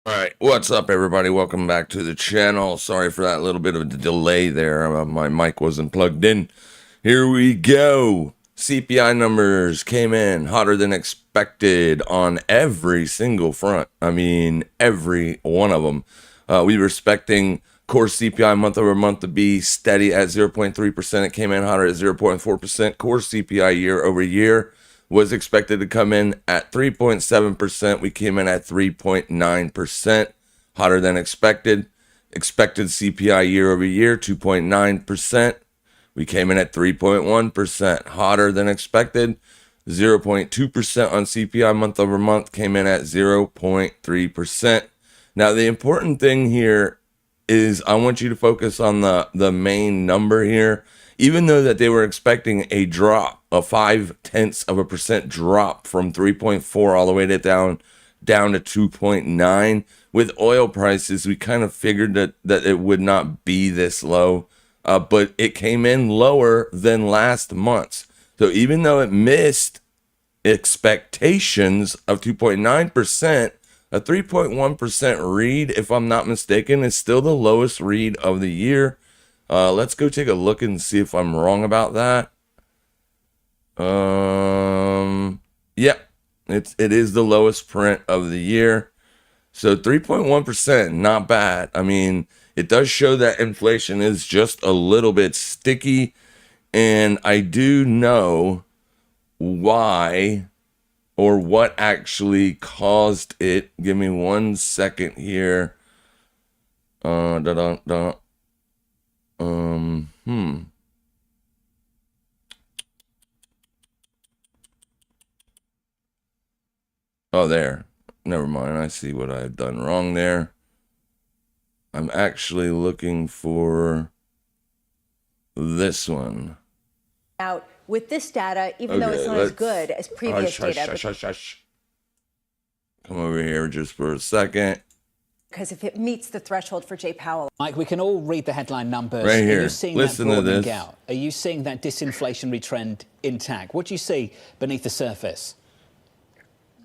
All right, what's up, everybody? Welcome back to the channel. Sorry for that little bit of a delay there. My mic wasn't plugged in. Here we go. CPI numbers came in hotter than expected on every single front. I mean, every one of them. We were expecting core CPI month over month to be steady at 0.3%. It came in hotter at 0.4%. Core CPI year over year was expected to come in at 3.7%. We came in at 3.9%, hotter than expected. Expected CPI year over year, 2.9%. We came in at 3.1%, hotter than expected. 0.2% on CPI month over month, came in at 0.3%. Now, the important thing here is I want you to focus on the main number here. Even though that they were expecting a drop, a 0.5% drop from 3.4 all the way to down to 2.9, with oil prices, we kind of figured that it would not be this low, but it came in lower than last month's. So even though it missed expectations of 2.9%, a 3.1% read, if I'm not mistaken, is still the lowest read of the year. Let's go take a look and see if I'm wrong about that. Yeah, it is the lowest print of the year. So 3.1%, not bad. I mean, it does show that inflation is just a little bit sticky, and I do know why or what actually caused it. Give me 1 second here. Oh, there. Never mind. I see what I've done wrong there. I'm actually looking for this one. Out with this data, even though it's not as good as previous data. Come over here just for a second. Because if it meets the threshold for Jay Powell. Mike, we can all read the headline numbers. Right here. Are you seeing Listen that to broadening this. out? Are you seeing that disinflationary trend intact? What do you see beneath the surface?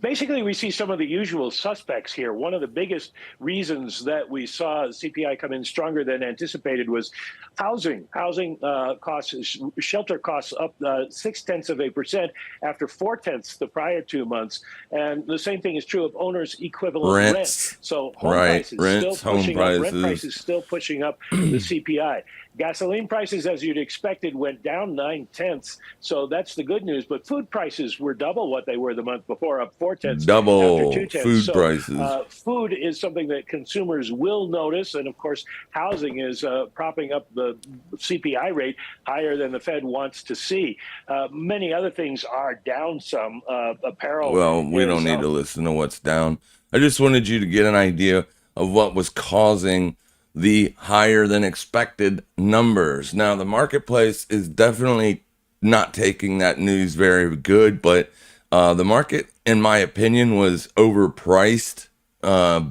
Basically, we see some of the usual suspects here. One of the biggest reasons that we saw CPI come in stronger than anticipated was housing. Housing costs, shelter costs up 0.6% after 0.4 the prior 2 months. And the same thing is true of owners' equivalent rent. So home prices still pushing up. Rent prices still pushing up the CPI. Gasoline prices, as you'd expected, went down 0.9. So that's the good news. But food prices were double what they were the month before, up 0.4 Double after 0.2. food so, prices. Food is something that consumers will notice. And of course, housing is propping up the CPI rate higher than the Fed wants to see. Many other things are down some. Apparel. Well, we don't need to listen to what's down. I just wanted you to get an idea of what was causing the higher than expected numbers. Now, the marketplace is definitely not taking that news very good, but the market, in my opinion, was overpriced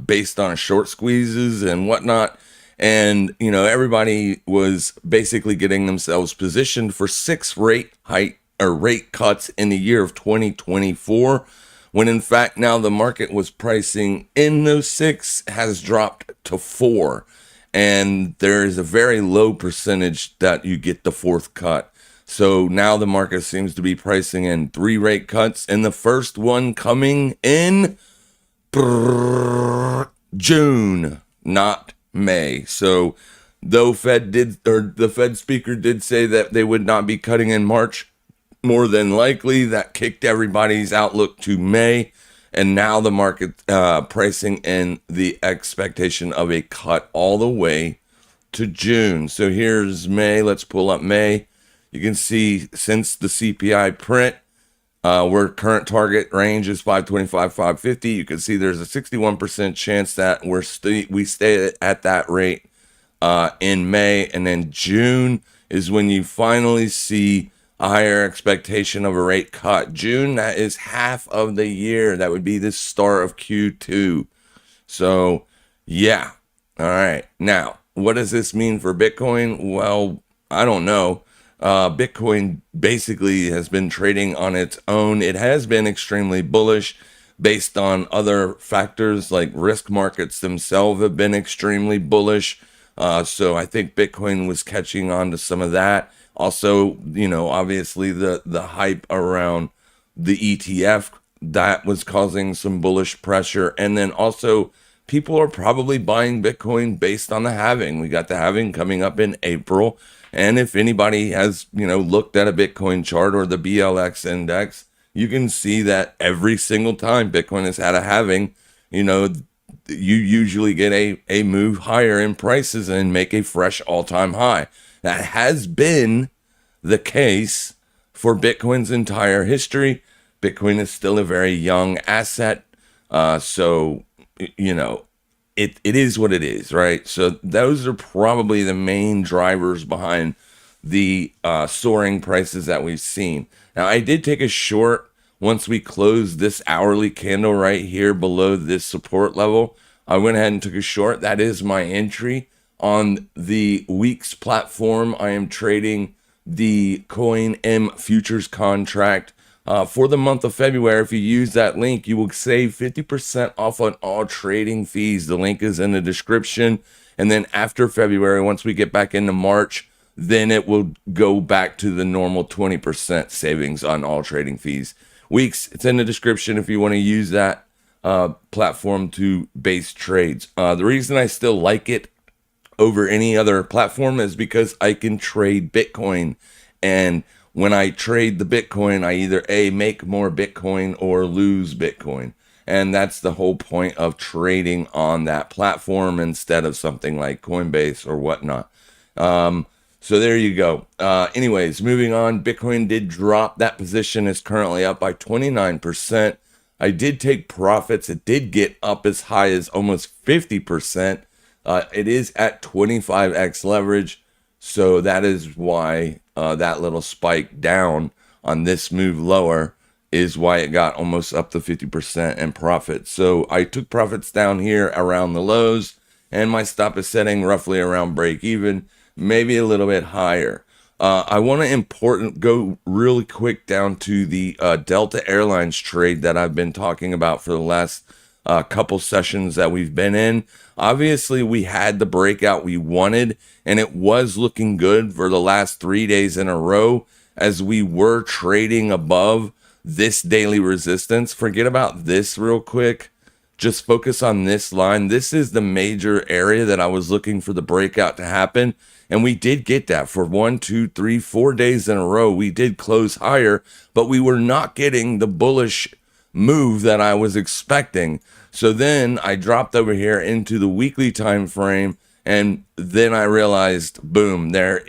based on short squeezes and whatnot. And, you know, everybody was basically getting themselves positioned for 6 rate cuts in the year of 2024, when in fact now the market was pricing in those 6 has dropped to 4. And there is a very low percentage that you get the 4th cut. So now the market seems to be pricing in 3 rate cuts, and the first one coming in June, not May. So though the Fed speaker did say that they would not be cutting in March, more than likely that kicked everybody's outlook to May. And now the market pricing in the expectation of a cut all the way to June. So here's May. Let's pull up May. You can see since the CPI print, where current target range is 525, 550. You can see there's a 61% chance that we stay at that rate in May. And then June is when you finally see a higher expectation of a rate cut. June, that is half of the year. That would be the start of Q2. So, yeah. All right. Now, what does this mean for Bitcoin? Well, I don't know. Bitcoin basically has been trading on its own. It has been extremely bullish, based on other factors like risk markets themselves have been extremely bullish. So I think Bitcoin was catching on to some of that. Also, obviously the hype around the ETF, that was causing some bullish pressure. And then also people are probably buying Bitcoin based on the halving. We got the halving coming up in April. And if anybody has, looked at a Bitcoin chart or the BLX index, you can see that every single time Bitcoin has had a halving, you usually get a move higher in prices and make a fresh all-time high. That has been the case for Bitcoin's entire history. Bitcoin is still a very young asset. So, it is what it is, right? So those are probably the main drivers behind the soaring prices that we've seen. Now, I did take a short once we closed this hourly candle right here below this support level. I went ahead and took a short. That is my entry on the week's platform. I am trading the Coin M futures contract for the month of February. If you use that link, you will save 50% off on all trading fees. The link is in the description. And then after February, once we get back into March, then it will go back to the normal 20% savings on all trading fees. Weeks, it's in the description if you want to use that platform to base trades. The reason I still like it over any other platform is because I can trade Bitcoin. And when I trade the Bitcoin, I either make more Bitcoin or lose Bitcoin. And that's the whole point of trading on that platform instead of something like Coinbase or whatnot. So there you go. Anyways, moving on, Bitcoin did drop. That position is currently up by 29%. I did take profits. It did get up as high as almost 50%. It is at 25x leverage. So that is why that little spike down on this move lower is why it got almost up to 50% in profit. So I took profits down here around the lows, and my stop is setting roughly around break even, maybe a little bit higher. I want to go really quick down to the Delta Airlines trade that I've been talking about for the last couple sessions that we've been in. Obviously, we had the breakout we wanted, and it was looking good for the last 3 days in a row as we were trading above this daily resistance. Forget about this real quick. Just focus on this line. This is the major area that I was looking for the breakout to happen. And we did get that for 1, 2, 3, 4 days in a row. We did close higher, but we were not getting the bullish move that I was expecting. So then I dropped over here into the weekly time frame, and then I realized, boom, there it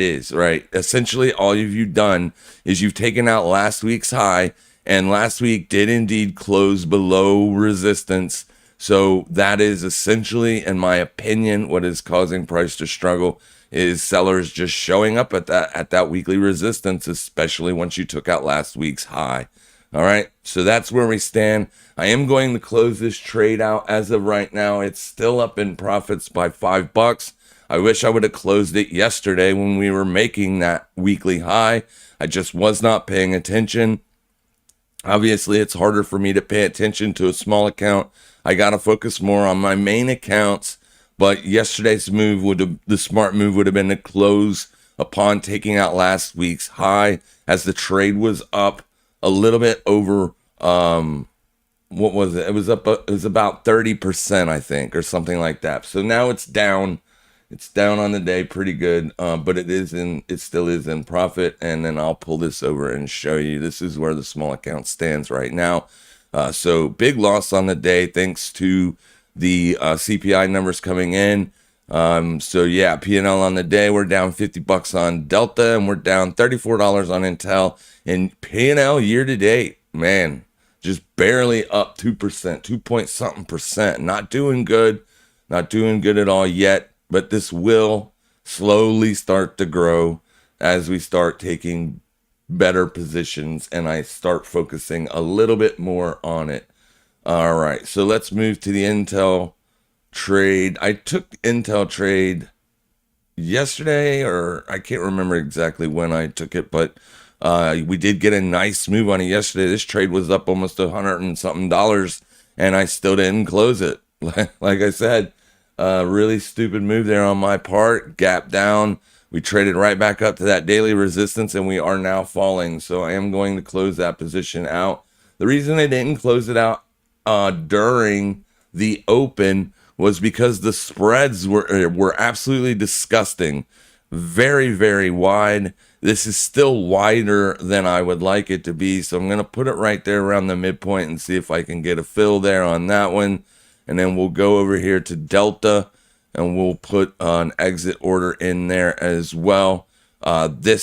is, right? Essentially, all you've done is you've taken out last week's high, and last week did indeed close below resistance. So that is essentially, in my opinion, what is causing price to struggle is sellers just showing up at that weekly resistance, especially once you took out last week's high. All right, so that's where we stand. I am going to close this trade out as of right now. It's still up in profits by $5. I wish I would have closed it yesterday when we were making that weekly high. I just was not paying attention. Obviously, it's harder for me to pay attention to a small account. I got to focus more on my main accounts. But yesterday's move the smart move would have been to close upon taking out last week's high, as the trade was up a little bit over, what was it? It was about 30%, I think, or something like that. So now it's down. It's down on the day pretty good, but it still is in profit. And then I'll pull this over and show you. This is where the small account stands right now. So big loss on the day thanks to the CPI numbers coming in. So yeah, P&L on the day, we're down $50 on Delta, and we're down $34 on Intel. And P&L year to date, man, just barely up 2%, 2 point something percent. Not doing good at all yet, but this will slowly start to grow as we start taking better positions and I start focusing a little bit more on it. All right, so let's move to the Intel trade. I took the Intel trade yesterday, or I can't remember exactly when I took it, but We did get a nice move on it yesterday. This trade was up almost $100 and something, and I still didn't close it. Like I said, really stupid move there on my part. Gap down. We traded right back up to that daily resistance, and we are now falling. So I am going to close that position out. The reason I didn't close it out during the open was because the spreads were absolutely disgusting. Very, very wide. This is still wider than I would like it to be. So I'm going to put it right there around the midpoint and see if I can get a fill there on that one. And then we'll go over here to Delta and we'll put an exit order in there as well. The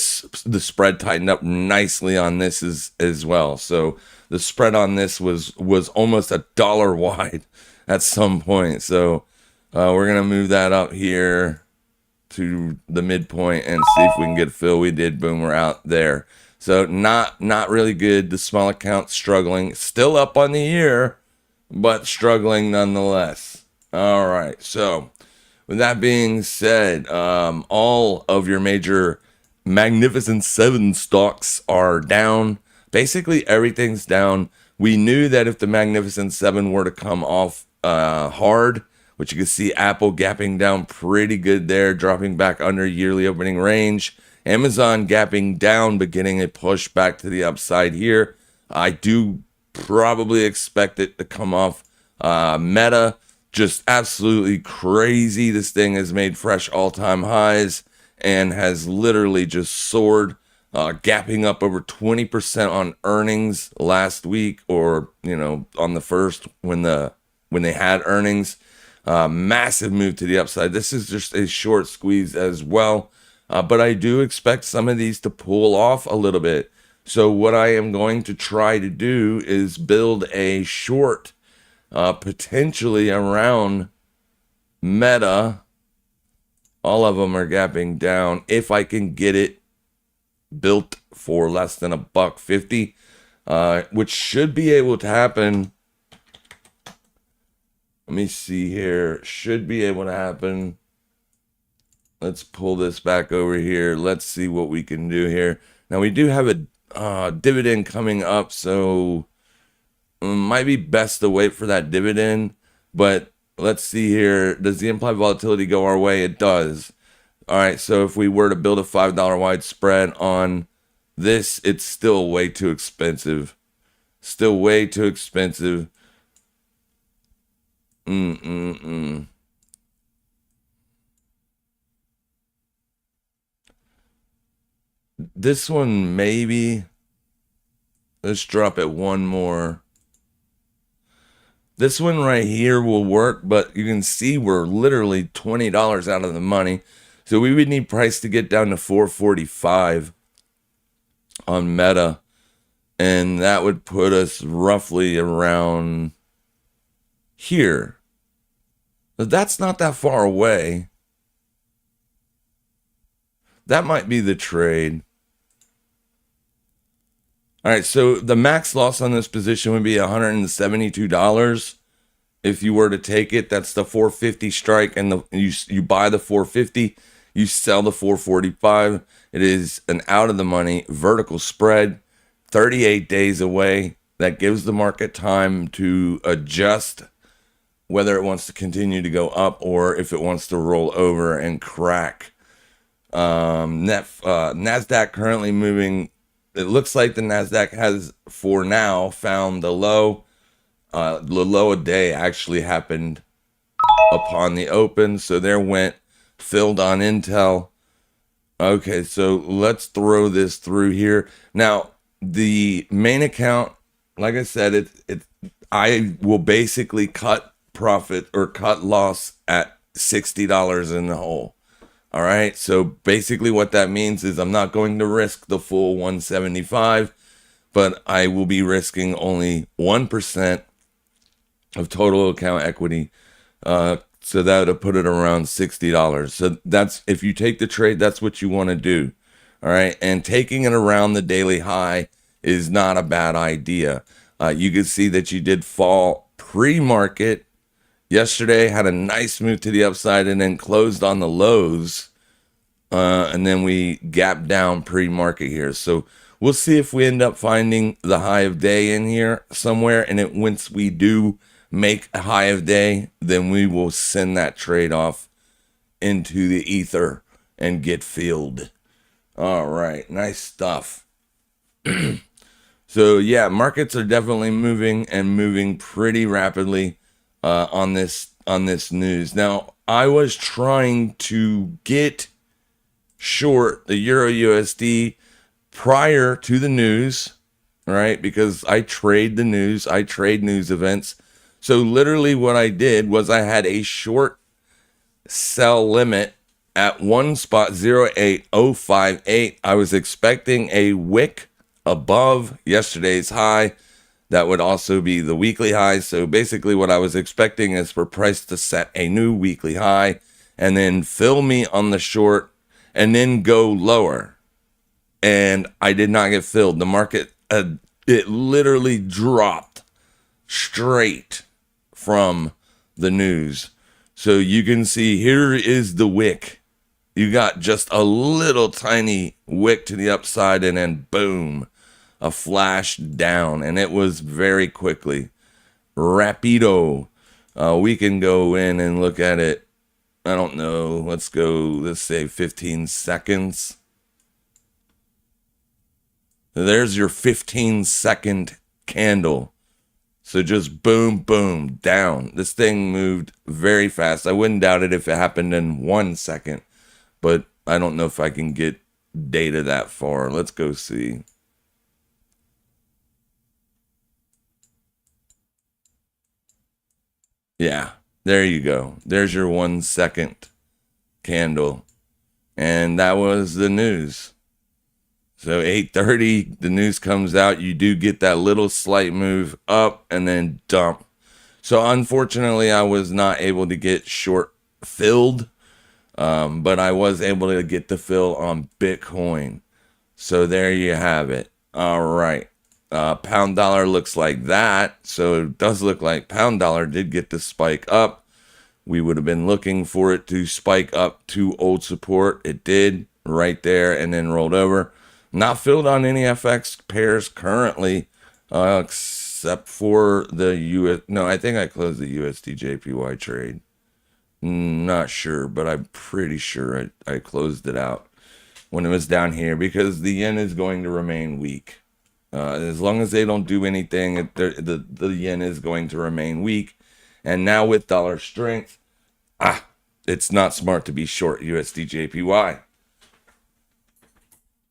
spread tightened up nicely on this as well. So the spread on this was almost $1 wide at some point. So we're going to move that up here to the midpoint and see if we can get a fill. We did. Boom, we're out there. So not really good. The small account struggling. Still up on the year, but struggling nonetheless. All right. So with that being said, all of your major Magnificent Seven stocks are down. Basically, everything's down. We knew that if the Magnificent Seven were to come off hard, which you can see Apple gapping down pretty good there, dropping back under yearly opening range. Amazon gapping down, but getting a push back to the upside here. I do probably expect it to come off. Meta, just absolutely crazy. This thing has made fresh all-time highs and has literally just soared, gapping up over 20% on earnings last week, or on the first when they had earnings. Massive move to the upside. This is just a short squeeze as well, but I do expect some of these to pull off a little bit. So what I am going to try to do is build a short, potentially around Meta. All of them are gapping down. If I can get it built for less than $1.50, which should be able to happen. Let me see here. Should be able to happen. Let's pull this back over here. Let's see what we can do here. Now, we do have a dividend coming up, so it might be best to wait for that dividend. But let's see here. Does the implied volatility go our way? It does. All right, so if we were to build a $5 wide spread on this, it's still way too expensive. Still way too expensive. This one maybe. Let's drop it one more. This one right here will work, but you can see we're literally $20 out of the money. So we would need price to get down to 445 on Meta. And that would put us roughly around here. But that's not that far away. That might be the trade. All right, so the max loss on this position would be $172 if you were to take it. That's the 450 strike, and you buy the 450, you sell the 445. It is an out of the money vertical spread, 38 days away. That gives the market time to adjust whether it wants to continue to go up or if it wants to roll over and crack. NASDAQ currently moving. It looks like the NASDAQ has, for now, found the low. The low a day actually happened upon the open. So there went filled on Intel. Okay, so let's throw this through here. Now, the main account, like I said, I will basically cut profit or cut loss at $60 in the hole. All right, so basically what that means is I'm not going to risk the full 175, but I will be risking only 1% of total account equity. So that would put it around $60. So that's, if you take the trade, that's what you want to do. All right, and taking it around the daily high is not a bad idea. You can see that you did fall pre-market. Yesterday had a nice move to the upside and then closed on the lows. And then we gapped down pre-market here. So we'll see if we end up finding the high of day in here somewhere. And once we do make a high of day, then we will send that trade off into the ether and get filled. All right, nice stuff. So yeah, markets are definitely moving and moving pretty rapidly on this news. Now, I was trying to get short the Euro USD prior to the news, right? Because I trade the news, I trade news events. So literally what I did was I had a short sell limit at 1.08058. I was expecting a wick above yesterday's high. That would also be the weekly high. So basically what I was expecting is for price to set a new weekly high and then fill me on the short and then go lower. And I did not get filled. The market, it literally dropped straight from the news. So you can see here is the wick. You got just a little tiny wick to the upside and then boom, a flash down. And it was very quickly. Rapido. We can go in and look at it. I don't know. Let's say 15 seconds. There's your 15-second candle. So just boom, boom, down. This thing moved very fast. I wouldn't doubt it if it happened in 1 second. But I don't know if I can get data that far. Let's go see. Yeah, there you go. There's your 1 second candle. And that was the news. So 8:30, the news comes out. You do get that little slight move up and then dump. So unfortunately, I was not able to get short filled. But I was able to get the fill on Bitcoin. So there you have it. All right. Pound dollar looks like that. So it does look like pound dollar did get the spike up. We would have been looking for it to spike up to old support. It did right there and then rolled over. Not filled on any FX pairs currently, except for the US. No, I think I closed the USD JPY trade. Not sure, but I'm pretty sure I closed it out when it was down here because the yen is going to remain weak. As long as they don't do anything, the yen is going to remain weak. And now with dollar strength, it's not smart to be short USD JPY.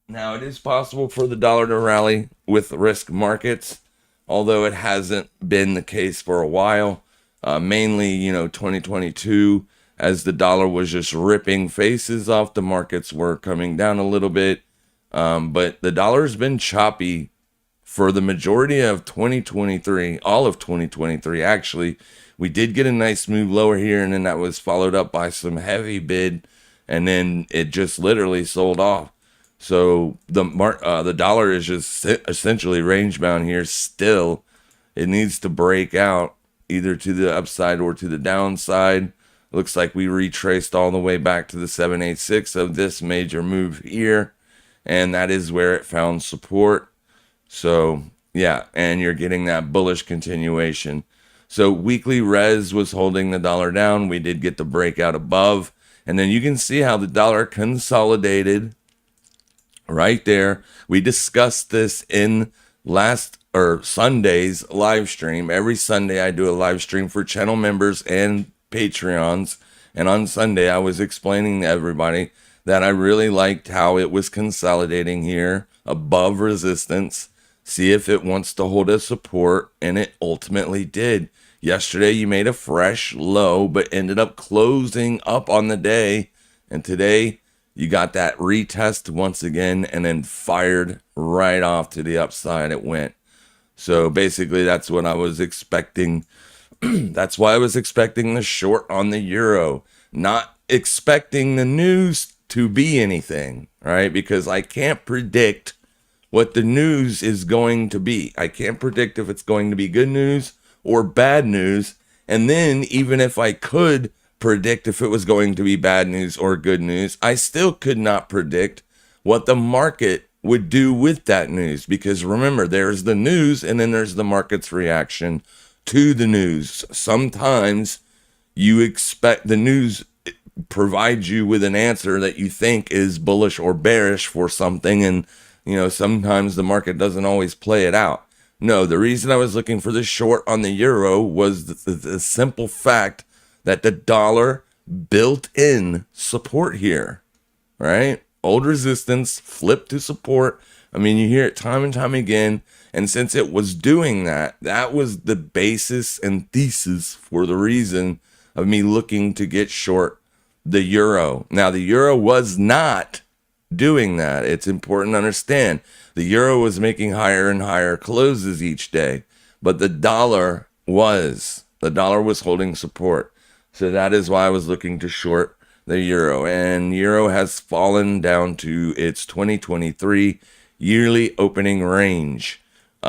Now, it is possible for the dollar to rally with risk markets, although it hasn't been the case for a while. Mainly, 2022, as the dollar was just ripping faces off, the markets were coming down a little bit. But the dollar's been choppy for the majority of 2023, all of 2023, actually. We did get a nice move lower here, and then that was followed up by some heavy bid, and then it just literally sold off. So the dollar is just essentially range bound here still. It needs to break out either to the upside or to the downside. Looks like we retraced all the way back to the 786 of this major move here. And that is where it found support. So yeah, and you're getting that bullish continuation. So weekly res was holding the dollar down. We did get the breakout above. And then you can see how the dollar consolidated right there. We discussed this in Sunday's live stream. Every Sunday I do a live stream for channel members and Patreons. And on Sunday I was explaining to everybody that I really liked how it was consolidating here above resistance. See if it wants to hold a support, and it ultimately did. Yesterday you made a fresh low, but ended up closing up on the day. And today you got that retest once again and then fired right off to the upside it went. So basically that's what I was expecting. That's why I was expecting the short on the euro, not expecting the news to be anything, right? Because I can't predict what the news is going to be. I can't predict if it's going to be good news or bad news. And then even if I could predict if it was going to be bad news or good news, I still could not predict what the market would do with that news. Because remember, there's the news and then there's the market's reaction to the news. Sometimes you expect the news provides you with an answer that you think is bullish or bearish for something, and sometimes the market doesn't always play it out. No, the reason I was looking for the short on the euro was the simple fact that the dollar built in support here, right? Old resistance flipped to support. I mean, you hear it time and time again. And since it was doing that, that was the basis and thesis for the reason of me looking to get short the euro. Now, the euro was not doing that. It's important to understand. The euro was making higher and higher closes each day, but the dollar was holding support. So that is why I was looking to short the euro. And euro has fallen down to its 2023 yearly opening range. Do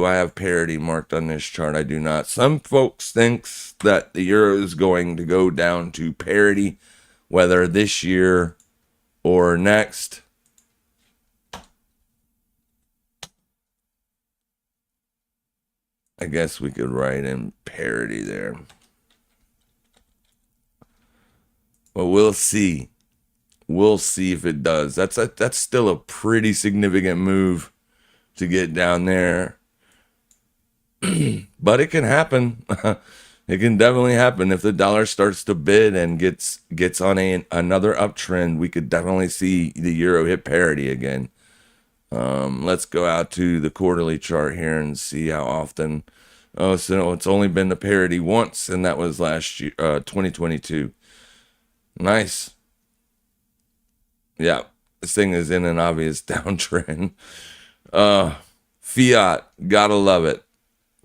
I have parity marked on this chart? I do not. Some folks thinks that the euro is going to go down to parity, whether this year or next. I guess we could write in parity there. But we'll see. We'll see if it does. That's still a pretty significant move to get down there. But it can happen. It can definitely happen. If the dollar starts to bid and gets on another uptrend, we could definitely see the euro hit parity again. Let's go out to the quarterly chart here and see how often. Oh, so it's only been to parity once, and that was last year, 2022. Nice. Yeah, this thing is in an obvious downtrend. Fiat, gotta love it.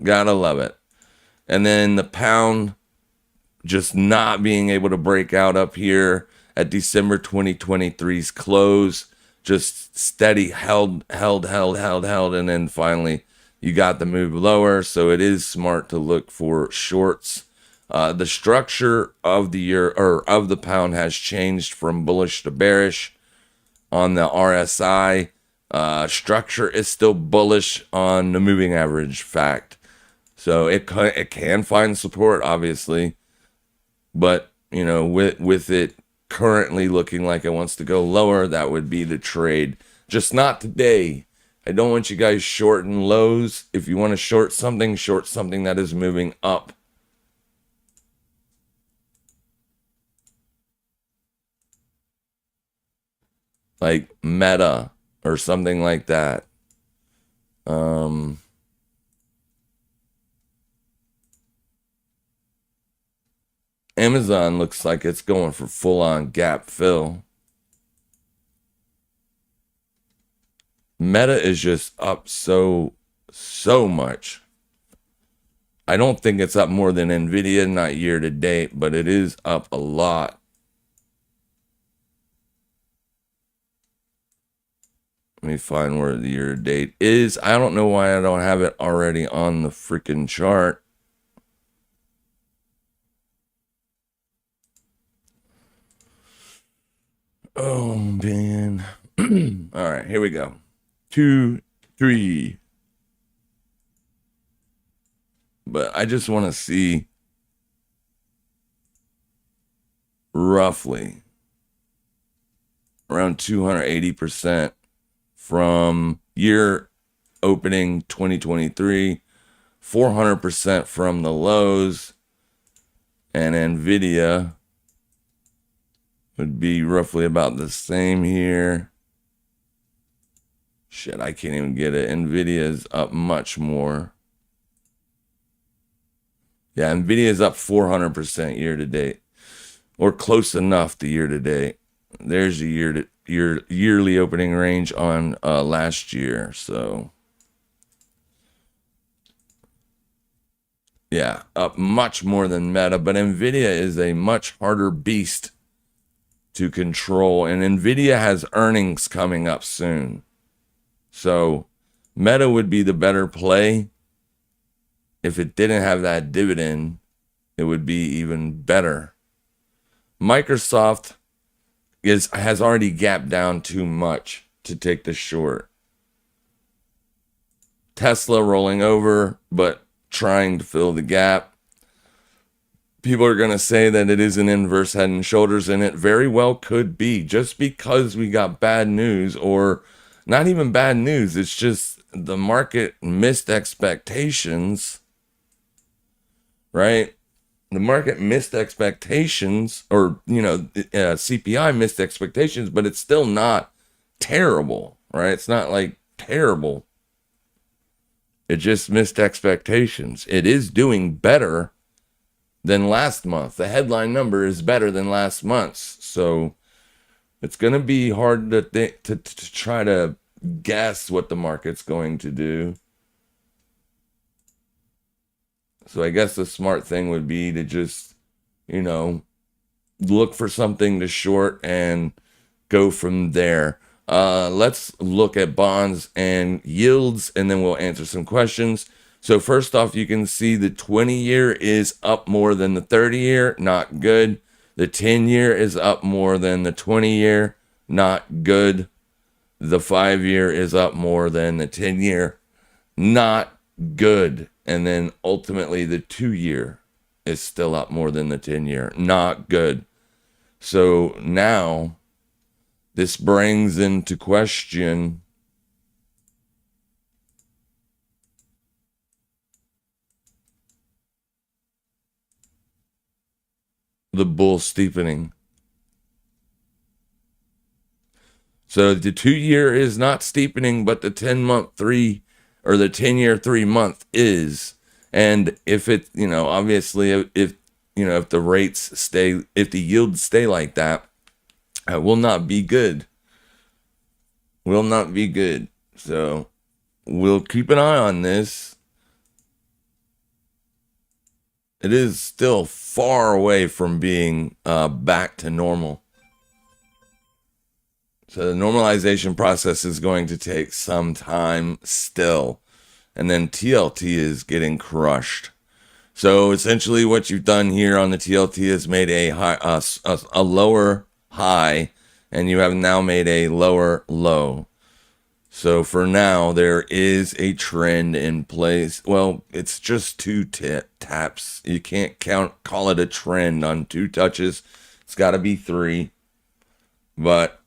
Gotta love it. And then the pound just not being able to break out up here at December 2023's close. Just steady, held, and then finally you got the move lower. So it is smart to look for shorts. The structure of the year or of the pound has changed from bullish to bearish on the RSI. Structure is still bullish on the moving average fact. So it can find support, obviously, but with it currently looking like it wants to go lower, that would be the trade. Just not today. I don't want you guys shorting lows. If you want to short something that is moving up. Like Meta or something like that. Amazon looks like it's going for full-on gap fill. Meta is just up so much. I don't think it's up more than Nvidia, not year to date, but it is up a lot. Let me find where the year to date is. I don't know why I don't have it already on the freaking chart. Oh, man. All right, here we go. 2, 3. But I just want to see roughly around 280% from year opening 2023, 400% from the lows, and Nvidia would be roughly about the same here. Shit, I can't even get it. Nvidia is up much more. Yeah, Nvidia is up 400% year to date, or close enough to year to date. There's the yearly opening range on last year. So yeah, up much more than Meta, but Nvidia is a much harder beast to control, and Nvidia has earnings coming up soon. So Meta would be the better play. If it didn't have that dividend, it would be even better. Microsoft has already gapped down too much to take the short. Tesla rolling over, but trying to fill the gap. People are going to say that it is an inverse head and shoulders, and it very well could be, just because we got bad news, or not even bad news. It's just the market missed expectations, right? The market missed expectations, or, CPI missed expectations, but it's still not terrible, right? It's not like terrible. It just missed expectations. It is doing better than last month. The headline number is better than last month's. So it's going to be hard to try to guess what the market's going to do. So I guess the smart thing would be to just, look for something to short and go from there. Let's look at bonds and yields, and then we'll answer some questions. So first off, you can see the 20-year is up more than the 30-year, not good. The 10-year is up more than the 20-year, not good. The 5-year is up more than the 10-year, not good. And then ultimately the 2-year is still up more than the 10-year, not good. So now this brings into question the bull steepening. So the 2-year is not steepening, but the 10-month 3 or the 10-year 3-month is. And if it, obviously if the rates stay, if the yields stay like that, it will not be good. Will not be good. So we'll keep an eye on this. It is still far away from being back to normal. So the normalization process is going to take some time still. And then TLT is getting crushed. So essentially what you've done here on the TLT is made a lower high, and you have now made a lower low. So for now, there is a trend in place. Well, it's just 2 taps. You can't call it a trend on 2 touches. It's got to be 3. But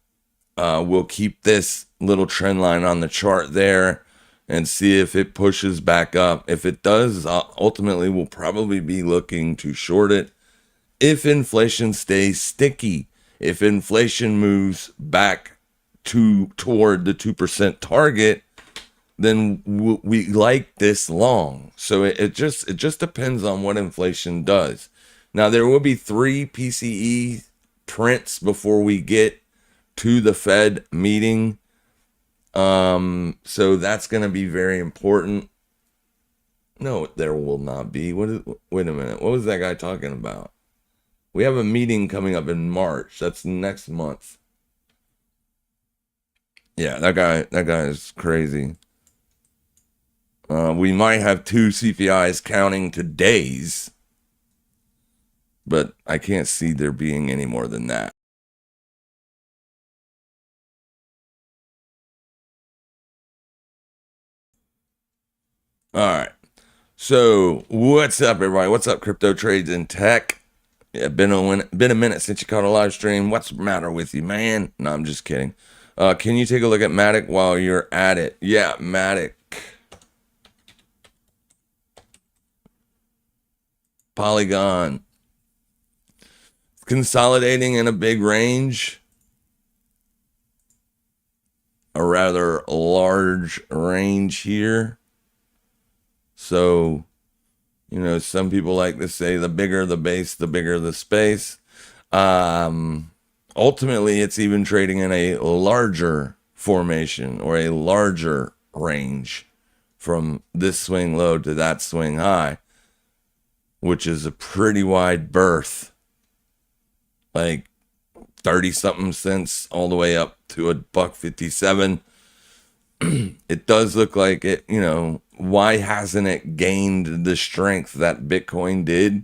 we'll keep this little trend line on the chart there and see if it pushes back up. If it does, ultimately we'll probably be looking to short it. If inflation stays sticky, if inflation moves back toward the 2% target, then we like this long. So it just depends on what inflation does. Now there will be 3 PCE prints before we get to the Fed meeting. So that's going to be very important. No, there will not be. Wait a minute. What was that guy talking about? We have a meeting coming up in March. That's next month. Yeah, that guy is crazy. We might have 2 CPIs counting today's, but I can't see there being any more than that. All right. So what's up, everybody? What's up, crypto trades and tech? Yeah, been a minute since you caught a live stream. What's the matter with you, man? No, I'm just kidding. Can you take a look at MATIC while you're at it? Yeah, MATIC. Polygon. Consolidating in a big range. A rather large range here. So, some people like to say the bigger the base, the bigger the space. Ultimately, it's even trading in a larger formation or a larger range from this swing low to that swing high, which is a pretty wide berth, like 30-something cents all the way up to $1.57. It does look like it, why hasn't it gained the strength that Bitcoin did?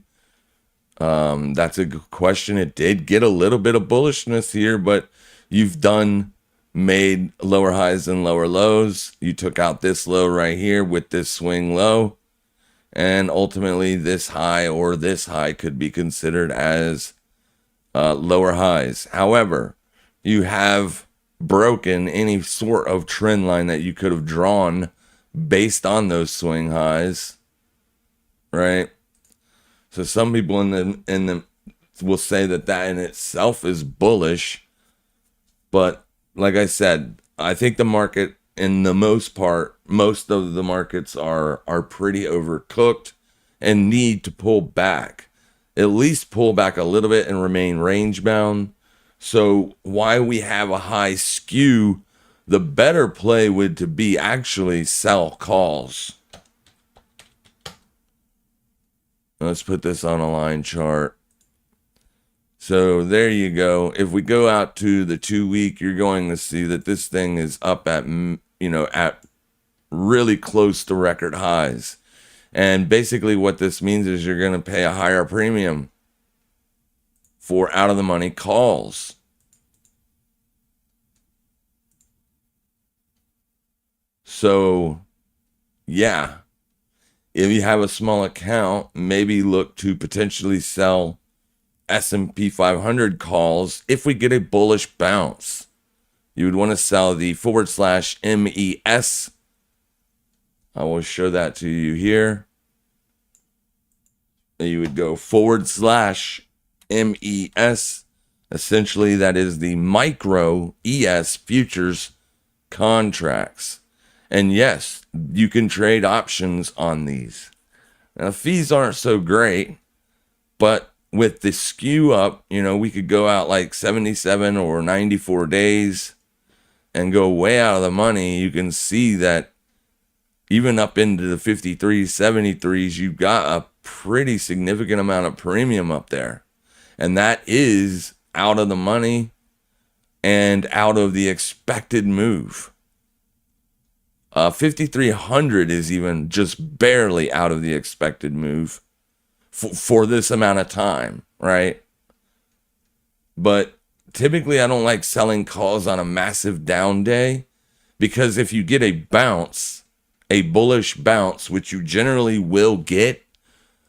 That's a good question. It did get a little bit of bullishness here, but you've done made lower highs and lower lows. You took out this low right here with this swing low, and ultimately this high or this high could be considered as lower highs. However, you have broken any sort of trend line that you could have drawn based on those swing highs, right? So some people in the will say that in itself is bullish, but like I said, I think the market, in the most part, most of the markets are pretty overcooked and need to pull back, at least pull back a little bit and remain range bound. So why we have a high skew, the better play would to be actually sell calls. Let's put this on a line chart. So there you go. If we go out to the 2 week, you're going to see that this thing is up at, at really close to record highs. And basically what this means is you're going to pay a higher premium for out of the money calls. So, yeah, if you have a small account, maybe look to potentially sell S&P 500 calls. If we get a bullish bounce, you would want to sell the /MES. I will show that to you here. You would go /MES. Essentially, that is the micro ES futures contracts. And yes, you can trade options on these. Now, fees aren't so great, but with the skew up, we could go out like 77 or 94 days and go way out of the money. You can see that even up into the 53s, 73s, you've got a pretty significant amount of premium up there. And that is out of the money and out of the expected move. 5,300 is even just barely out of the expected move for this amount of time, right? But typically I don't like selling calls on a massive down day, because if you get a bounce, a bullish bounce, which you generally will get,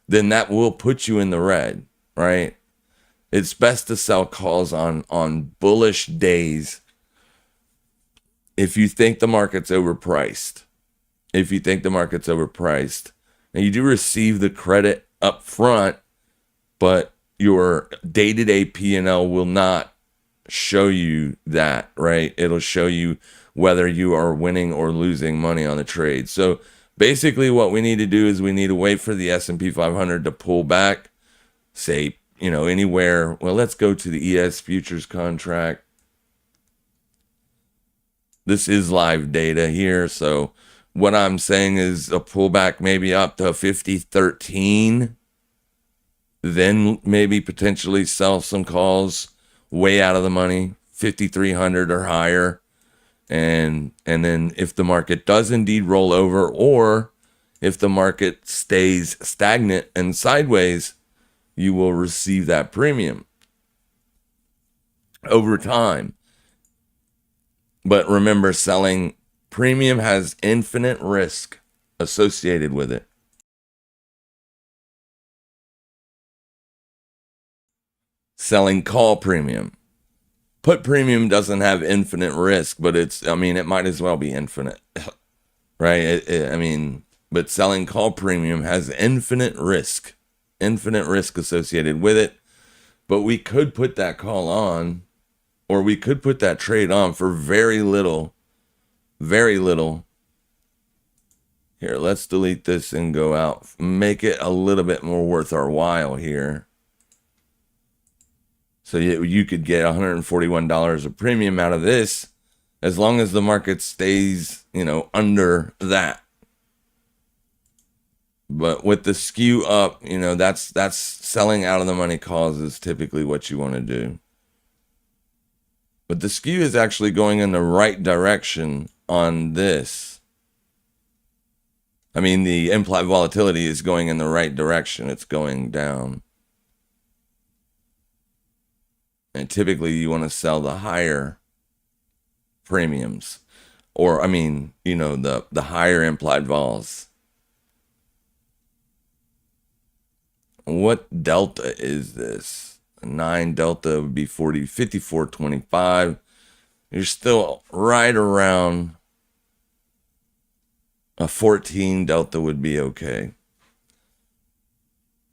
then that will put you in the red, right? It's best to sell calls on bullish days if you think the market's overpriced. If you think the market's overpriced. Now, you do receive the credit up front, but your day-to-day P&L will not show you that, right? It'll show you whether you are winning or losing money on the trade. So basically what we need to do is we need to wait for the S&P 500 to pull back, say, anywhere. Well, let's go to the ES futures contract. This is live data here, so what I'm saying is a pullback maybe up to 50.13, then maybe potentially sell some calls way out of the money, 5,300 or higher, and then if the market does indeed roll over, or if the market stays stagnant and sideways, you will receive that premium over time. But remember, selling premium has infinite risk associated with it. Selling call premium. Put premium doesn't have infinite risk, but it might as well be infinite, right? But selling call premium has infinite risk associated with it. But we could put that call on, or we could put that trade on for very little. Here, let's delete this and go out. Make it a little bit more worth our while here. So you could get $141 of premium out of this, as long as the market stays, under that. But with the skew up, that's selling out of the money calls is typically what you want to do. But the skew is actually going in the right direction on this. The implied volatility is going in the right direction. It's going down. And typically you want to sell the higher premiums, or I mean, you know, the higher implied vols. What delta is this? 9 delta would be 54.25. You're still right around a 14 delta would be okay.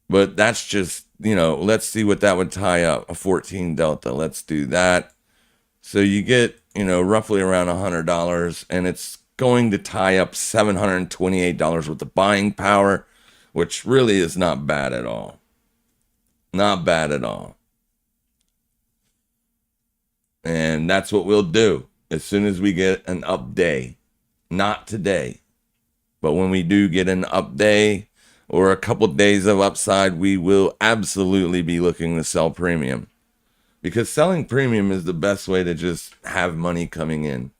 But that's just, you know, let's see what that would tie up. A 14 delta. Let's do that. So you get, you know, roughly around $100, and it's going to tie up $728 with the buying power, which really is not bad at all. Not bad at all. And that's what we'll do as soon as we get an up day. Not today, but when we do get an up day or a couple days of upside, we will absolutely be looking to sell premium, because selling premium is the best way to just have money coming in.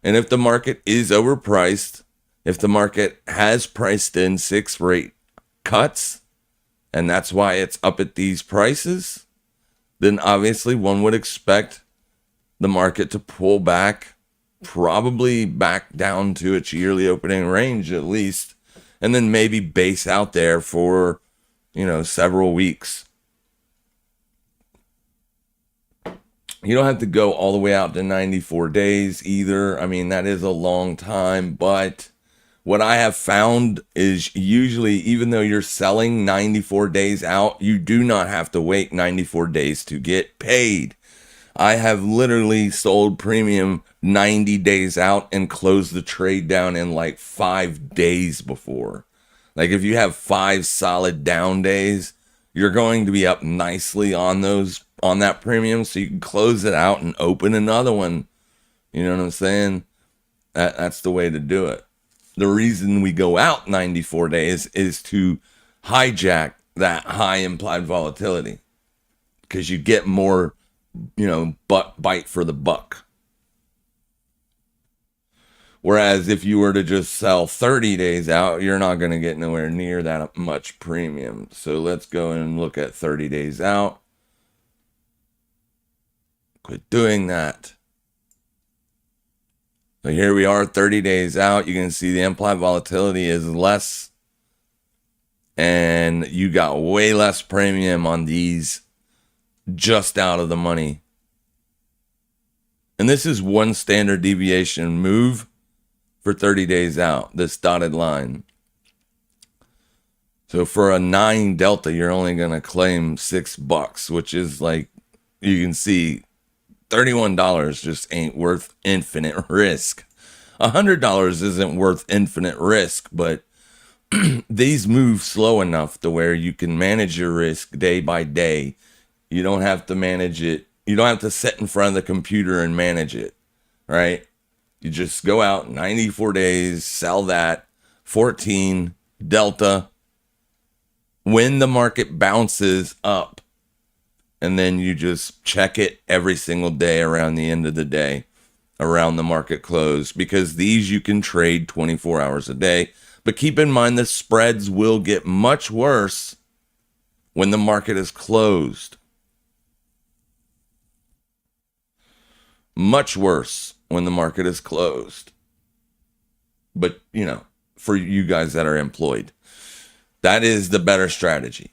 And if the market is overpriced, if the market has priced in 6 rate cuts, and that's why it's up at these prices, then obviously one would expect the market to pull back, probably back down to its yearly opening range at least, and then maybe base out there for, you know, several weeks. You don't have to go all the way out to 94 days either. I mean, that is a long time, but what I have found is usually, even though you're selling 94 days out, you do not have to wait 94 days to get paid. I have literally sold premium 90 days out and closed the trade down in like 5 days before. Like if you have 5 solid down days, you're going to be up nicely on that premium, so you can close it out and open another one. You know what I'm saying? That's the way to do it. The reason we go out 94 days is to hijack that high implied volatility, because you get more, you know, bite for the buck. Whereas if you were to just sell 30 days out, you're not going to get nowhere near that much premium. So let's go and look at 30 days out. Quit doing that. So here we are, 30 days out. You can see the implied volatility is less, and you got way less premium on these just out of the money. And this is one standard deviation move for 30 days out, this dotted line. So for a 9 delta, you're only going to claim $6, which is like, you can see, $31 just ain't worth infinite risk. $100 isn't worth infinite risk, but these move slow enough to where you can manage your risk day by day. You don't have to manage it. You don't have to sit in front of the computer and manage it, right? You just go out 94 days, sell that, 14 delta. When the market bounces up, and then you just check it every single day around the end of the day, around the market close, because these you can trade 24 hours a day. But keep in mind, the spreads will get much worse when the market is closed. Much worse when the market is closed. But, you know, for you guys that are employed, that is the better strategy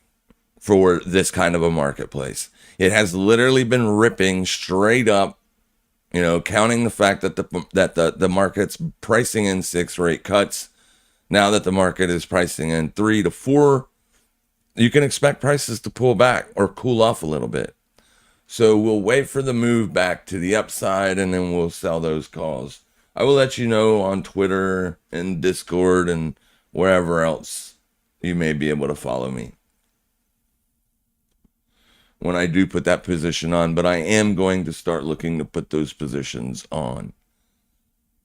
for this kind of a marketplace. It has literally been ripping straight up, you know, counting the fact that the market's pricing in 6 rate cuts. Now that the market is pricing in 3 to 4, you can expect prices to pull back or cool off a little bit. So we'll wait for the move back to the upside, and then we'll sell those calls. I will let you know on Twitter and Discord and wherever else you may be able to follow me when I do put that position on, but I am going to start looking to put those positions on.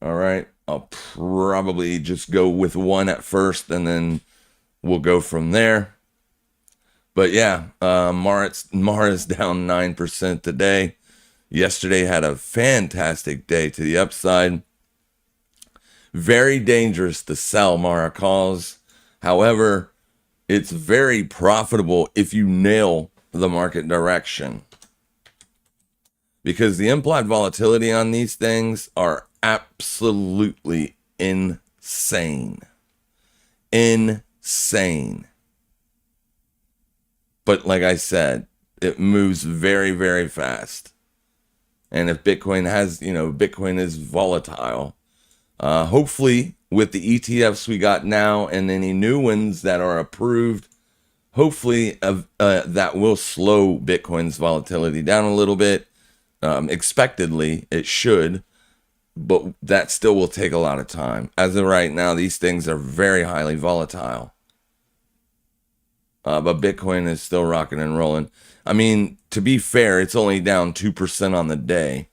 All right. I'll probably just go with one at first, and then we'll go from there. But yeah, Mara's down 9% today. Yesterday had a fantastic day to the upside. Very dangerous to sell Mara calls. However, it's very profitable if you nail the market direction. because the implied volatility on these things are absolutely insane. Insane. But like I said, it moves very, very fast. And if Bitcoin has, Bitcoin is volatile. Hopefully, with the ETFs we got now and any new ones that are approved, hopefully that will slow Bitcoin's volatility down a little bit. Expectedly, it should, but that still will take a lot of time. As of right now, these things are very highly volatile. But Bitcoin is still rocking and rolling. I mean, to be fair, it's only down 2% on the day.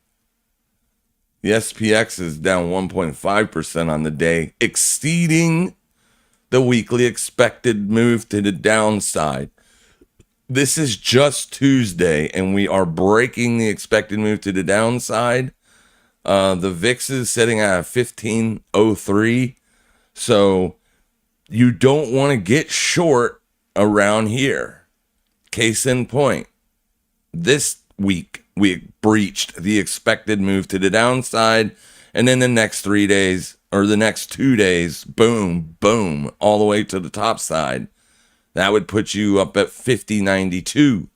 The SPX is down 1.5% on the day, exceeding the weekly expected move to the downside. This is just Tuesday, and we are breaking the expected move to the downside. The VIX is sitting at 1503. So you don't want to get short around here. Case in point, this week we breached the expected move to the downside, and then the next 3 days or the next 2 days, boom, boom, all the way to the top side. That would put you up at 50.92.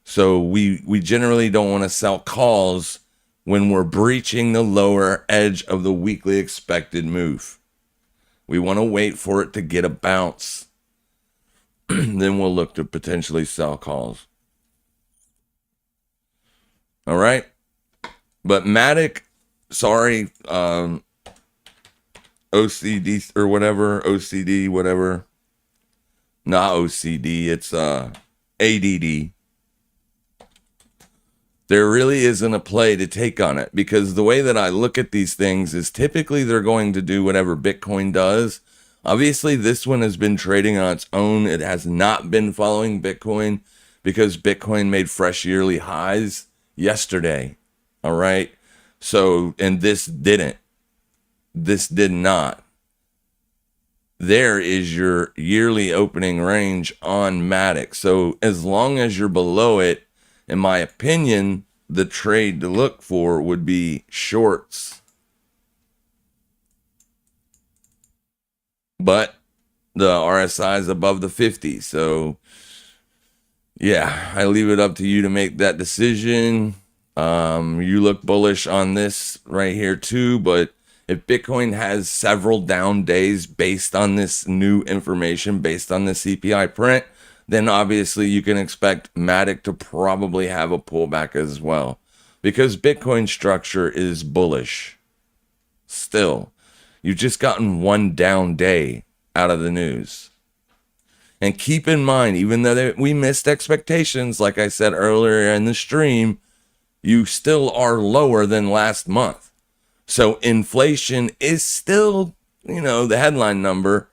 So we generally don't want to sell calls when we're breaching the lower edge of the weekly expected move. We want to wait for it to get a bounce. Then we'll look to potentially sell calls. All right. But MATIC, sorry, OCD or whatever, OCD, whatever. Not OCD, it's ADD. There really isn't a play to take on it, because the way that I look at these things is typically they're going to do whatever Bitcoin does. Obviously, this one has been trading on its own. It has not been following Bitcoin because Bitcoin made fresh yearly highs yesterday. All right. So, and this didn't. This did not. There is your yearly opening range on MATIC. So as long as you're below it, in my opinion, the trade to look for would be shorts. But the RSI is above the 50. So yeah, I leave it up to you to make that decision. You look bullish on this right here too, but if Bitcoin has several down days based on this new information, based on the CPI print, then obviously you can expect MATIC to probably have a pullback as well, because Bitcoin structure is bullish. Still, you've just gotten one down day out of the news. And keep in mind, even though we missed expectations, like I said earlier in the stream, you still are lower than last month. So inflation is still, the headline number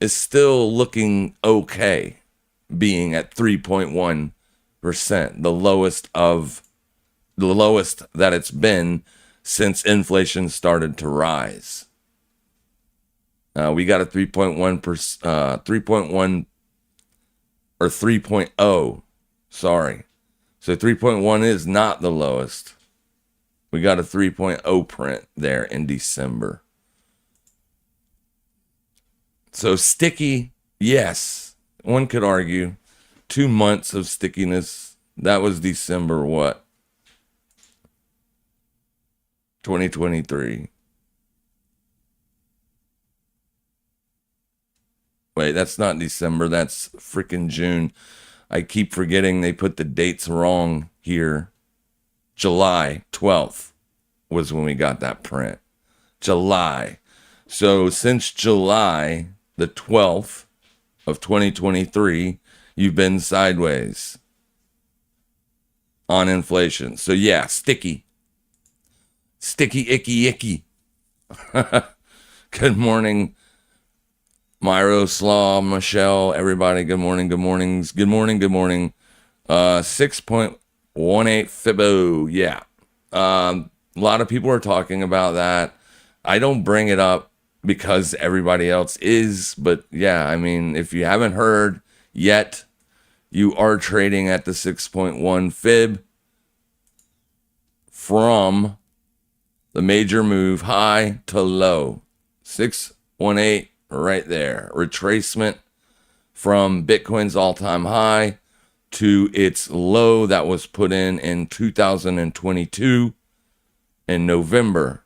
is still looking okay, being at 3.1%, the lowest that it's been since inflation started to rise. We got a 3.1 or 3.0. Sorry. So 3.1 is not the lowest. We got a 3.0 print there in December. So sticky, yes. One could argue 2 months of stickiness. That was December what? 2023. Wait, that's not December. That's freaking June. I keep forgetting they put the dates wrong here. July 12th was when we got that print. July. So since July the 12th of 2023, you've been sideways on inflation. So yeah, sticky. Sticky, icky, icky. Good morning, Myro, Slaw, Michelle, everybody. Good morning, good mornings. Good morning, good morning. 6.18 Fibbo. Yeah. A lot of people are talking about that. I don't bring it up because everybody else is, but yeah, I mean, if you haven't heard yet, you are trading at the 6.1 fib. from the major move high to low. 618 right there. Retracement from Bitcoin's all-time high to its low that was put in 2022 in November.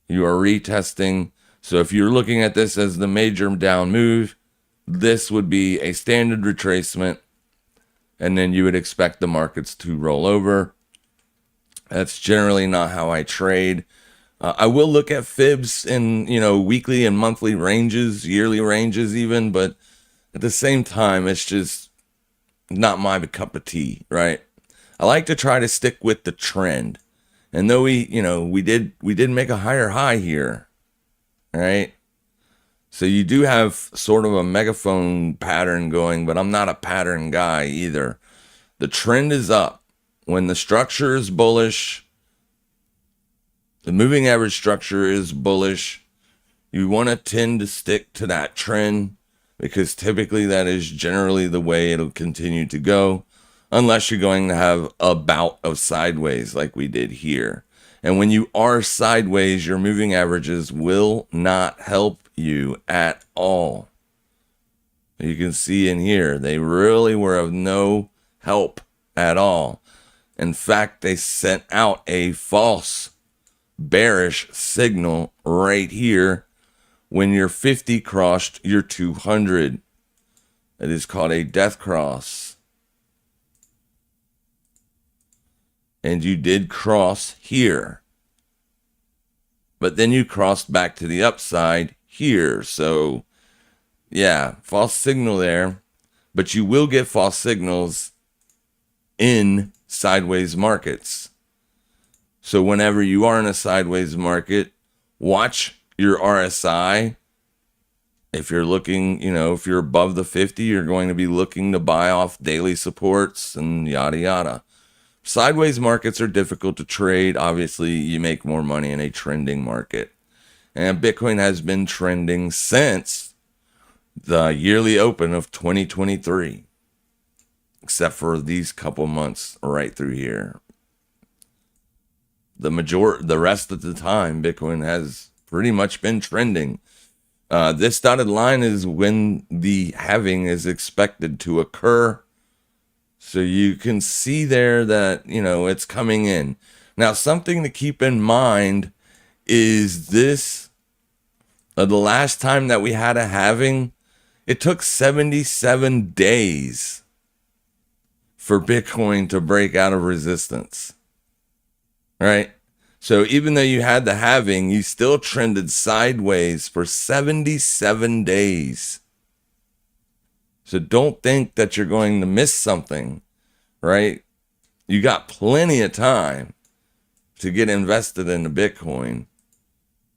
You are retesting. So if you're looking at this as the major down move, this would be a standard retracement, and then you would expect the markets to roll over. That's generally not how I trade. I will look at fibs in, weekly and monthly ranges, yearly ranges even, but at the same time, it's just not my cup of tea, right? I like to try to stick with the trend. And though we did make a higher high here, right? So you do have sort of a megaphone pattern going, but I'm not a pattern guy either. The trend is up. When the structure is bullish, the moving average structure is bullish, you want to tend to stick to that trend because typically that is generally the way it'll continue to go, unless you're going to have a bout of sideways like we did here. And when you are sideways, your moving averages will not help you at all. You can see in here, they really were of no help at all. In fact, they sent out a false bearish signal right here when your 50 crossed your 200. It is called a death cross. And you did cross here. But then you crossed back to the upside here. So, yeah, false signal there. But you will get false signals in sideways markets. So whenever you are in a sideways market, watch your RSI. If you're looking, if you're above the 50, you're going to be looking to buy off daily supports and yada, yada. Sideways markets are difficult to trade. Obviously, you make more money in a trending market. And Bitcoin has been trending since the yearly open of 2023. Except for these couple months right through here. The rest of the time, Bitcoin has pretty much been trending. This dotted line is when the halving is expected to occur. So you can see there that, it's coming in. Now, something to keep in mind is this, the last time that we had a halving, it took 77 days for Bitcoin to break out of resistance. Right? So even though you had the halving, you still trended sideways for 77 days. So don't think that you're going to miss something, right? You got plenty of time to get invested into Bitcoin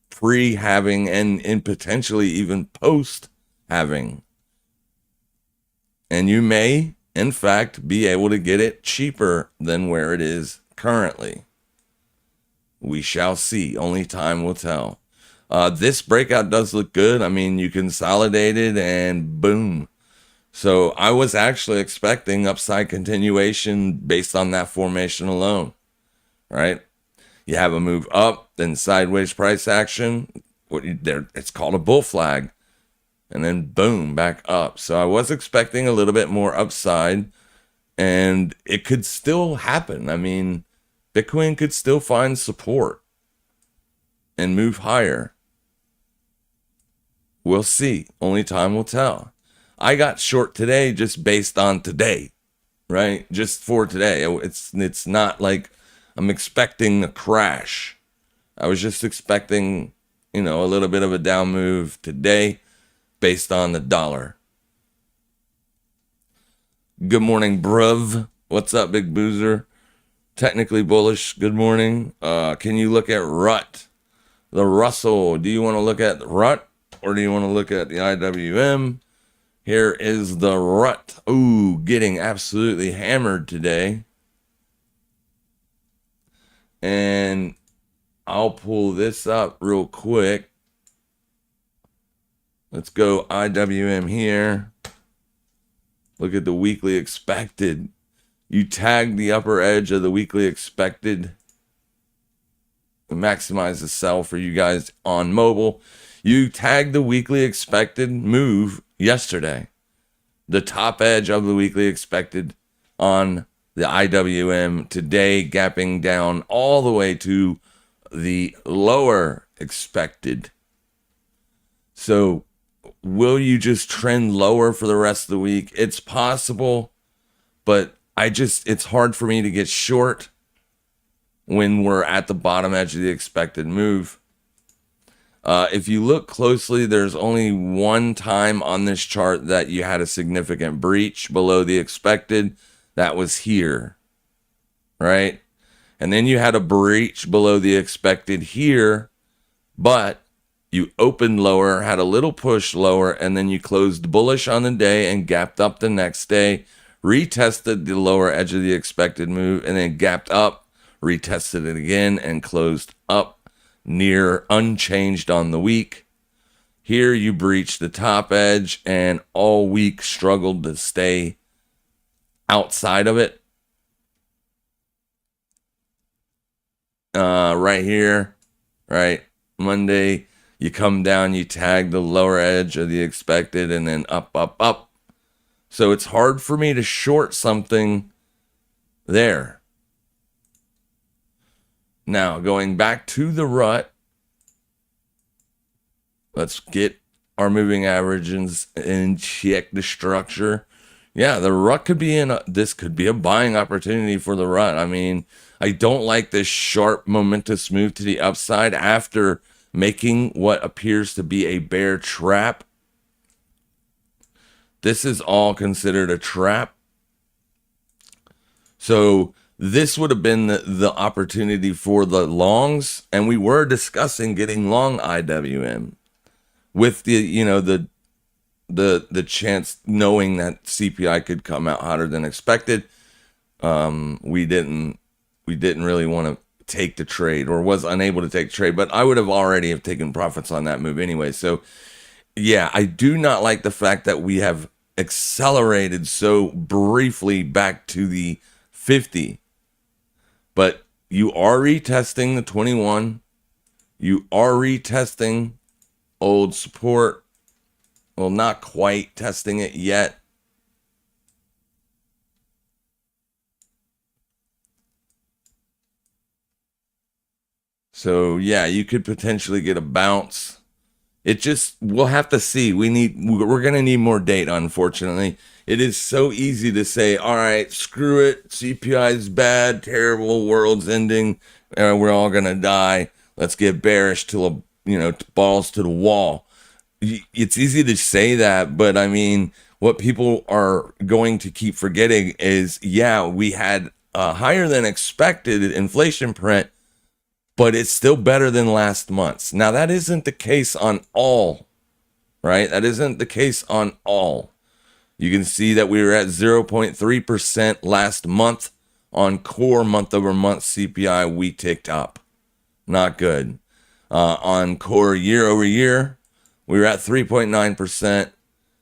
pre-halving and potentially even post-halving. And you may, in fact, be able to get it cheaper than where it is currently. We shall see. Only time will tell. This breakout does look good. I mean, you consolidated and boom. So I was actually expecting upside continuation based on that formation alone, right? You have a move up, then sideways price action. It's called a bull flag. And then boom, back up. So I was expecting a little bit more upside, and it could still happen. I mean, Bitcoin could still find support and move higher. We'll see. Only time will tell. I got short today just based on today, right? Just for today. It's not like I'm expecting a crash. I was just expecting, a little bit of a down move today based on the dollar. Good morning, bruv. What's up, big boozer? Technically bullish. Good morning. Can you look at RUT? The Russell. Do you want to look at RUT or do you want to look at the IWM? Here is the RUT. Ooh, getting absolutely hammered today. And I'll pull this up real quick. Let's go IWM here. Look at the weekly expected. You tag the upper edge of the weekly expected. maximize the sell for you guys on mobile. You tagged the weekly expected move yesterday. The top edge of the weekly expected on the IWM today, gapping down all the way to the lower expected. So will you just trend lower for the rest of the week? It's possible, but it's hard for me to get short when we're at the bottom edge of the expected move. If you look closely, there's only one time on this chart that you had a significant breach below the expected. That was here, right? And then you had a breach below the expected here, but you opened lower, had a little push lower, and then you closed bullish on the day and gapped up the next day, retested the lower edge of the expected move, and then gapped up, retested it again, and closed up near unchanged on the week. Here you breached the top edge and all week struggled to stay outside of it. Right here, right? Monday, you come down, you tag the lower edge of the expected, and then up, up, up. So it's hard for me to short something there. Now, going back to the rut, let's get our moving averages and check the structure. Yeah, the rut could be this could be a buying opportunity for the rut. I mean, I don't like this sharp momentous move to the upside after making what appears to be a bear trap. This is all considered a trap. So this would have been the opportunity for the longs, and we were discussing getting long IWM with the chance, knowing that CPI could come out hotter than expected. We didn't really want to take the trade, or was unable to take the trade, but I would have already have taken profits on that move anyway. So yeah, I do not like the fact that we have accelerated so briefly back to the 50. But you are retesting the 21. You are retesting old support. Well, not quite testing it yet. So yeah, you could potentially get a bounce. We'll have to see. We're going to need more data, unfortunately. It is so easy to say, all right, screw it. CPI is bad, terrible, world's ending. We're all going to die. Let's get bearish till, balls to the wall. It's easy to say that, but I mean, what people are going to keep forgetting is, yeah, we had a higher than expected inflation print, but it's still better than last month's. Now, that isn't the case on all, right? That isn't the case on all. You can see that we were at 0.3% last month on core month-over-month CPI. We ticked up. Not good. On core year-over-year, we were at 3.9%.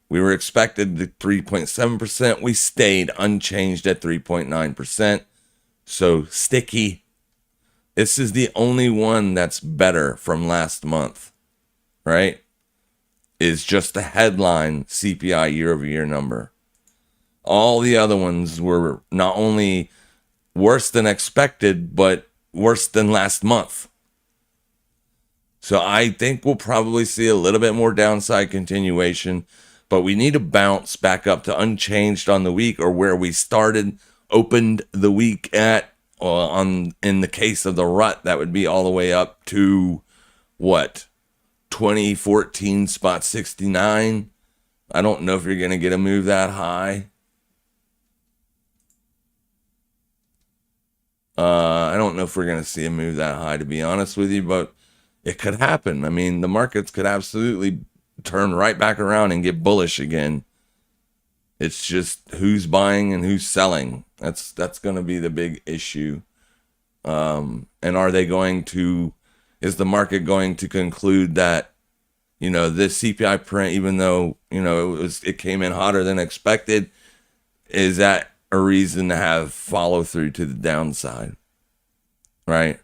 We were expected to 3.7%. We stayed unchanged at 3.9%. So sticky. This is the only one that's better from last month, right? Is just the headline CPI year-over-year number. All the other ones were not only worse than expected, but worse than last month. So I think we'll probably see a little bit more downside continuation, but we need to bounce back up to unchanged on the week, or where we opened the week at. In the case of the rut, that would be all the way up to what? 2014 spot 69. I don't know if you're going to get a move that high. I don't know if we're going to see a move that high, to be honest with you, but it could happen. I mean, the markets could absolutely turn right back around and get bullish again. It's just who's buying and who's selling. That's going to be the big issue. And is the market going to conclude that, this CPI print, even though, it came in hotter than expected, is that a reason to have follow through to the downside, right?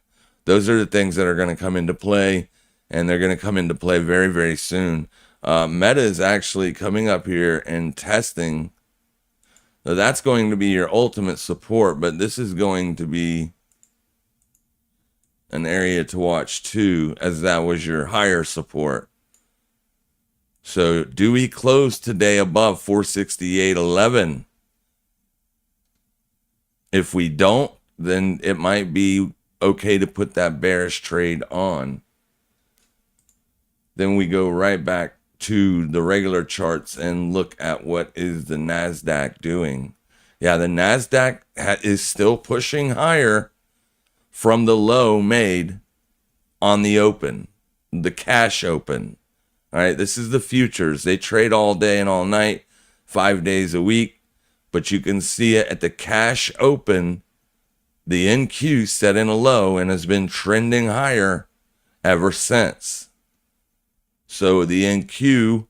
Those are the things that are going to come into play, and they're going to come into play very, very soon. Meta is actually coming up here and testing. So that's going to be your ultimate support, but this is going to be an area to watch too, as that was your higher support. So do we close today above 468.11? If we don't, then it might be okay to put that bearish trade on. Then we go right back to the regular charts and look at what is the NASDAQ doing. Yeah, the NASDAQ is still pushing higher from the low made on the open, the cash open. All right, this is the futures. They trade all day and all night, 5 days a week, but you can see it at the cash open. The NQ set in a low and has been trending higher ever since. So the NQ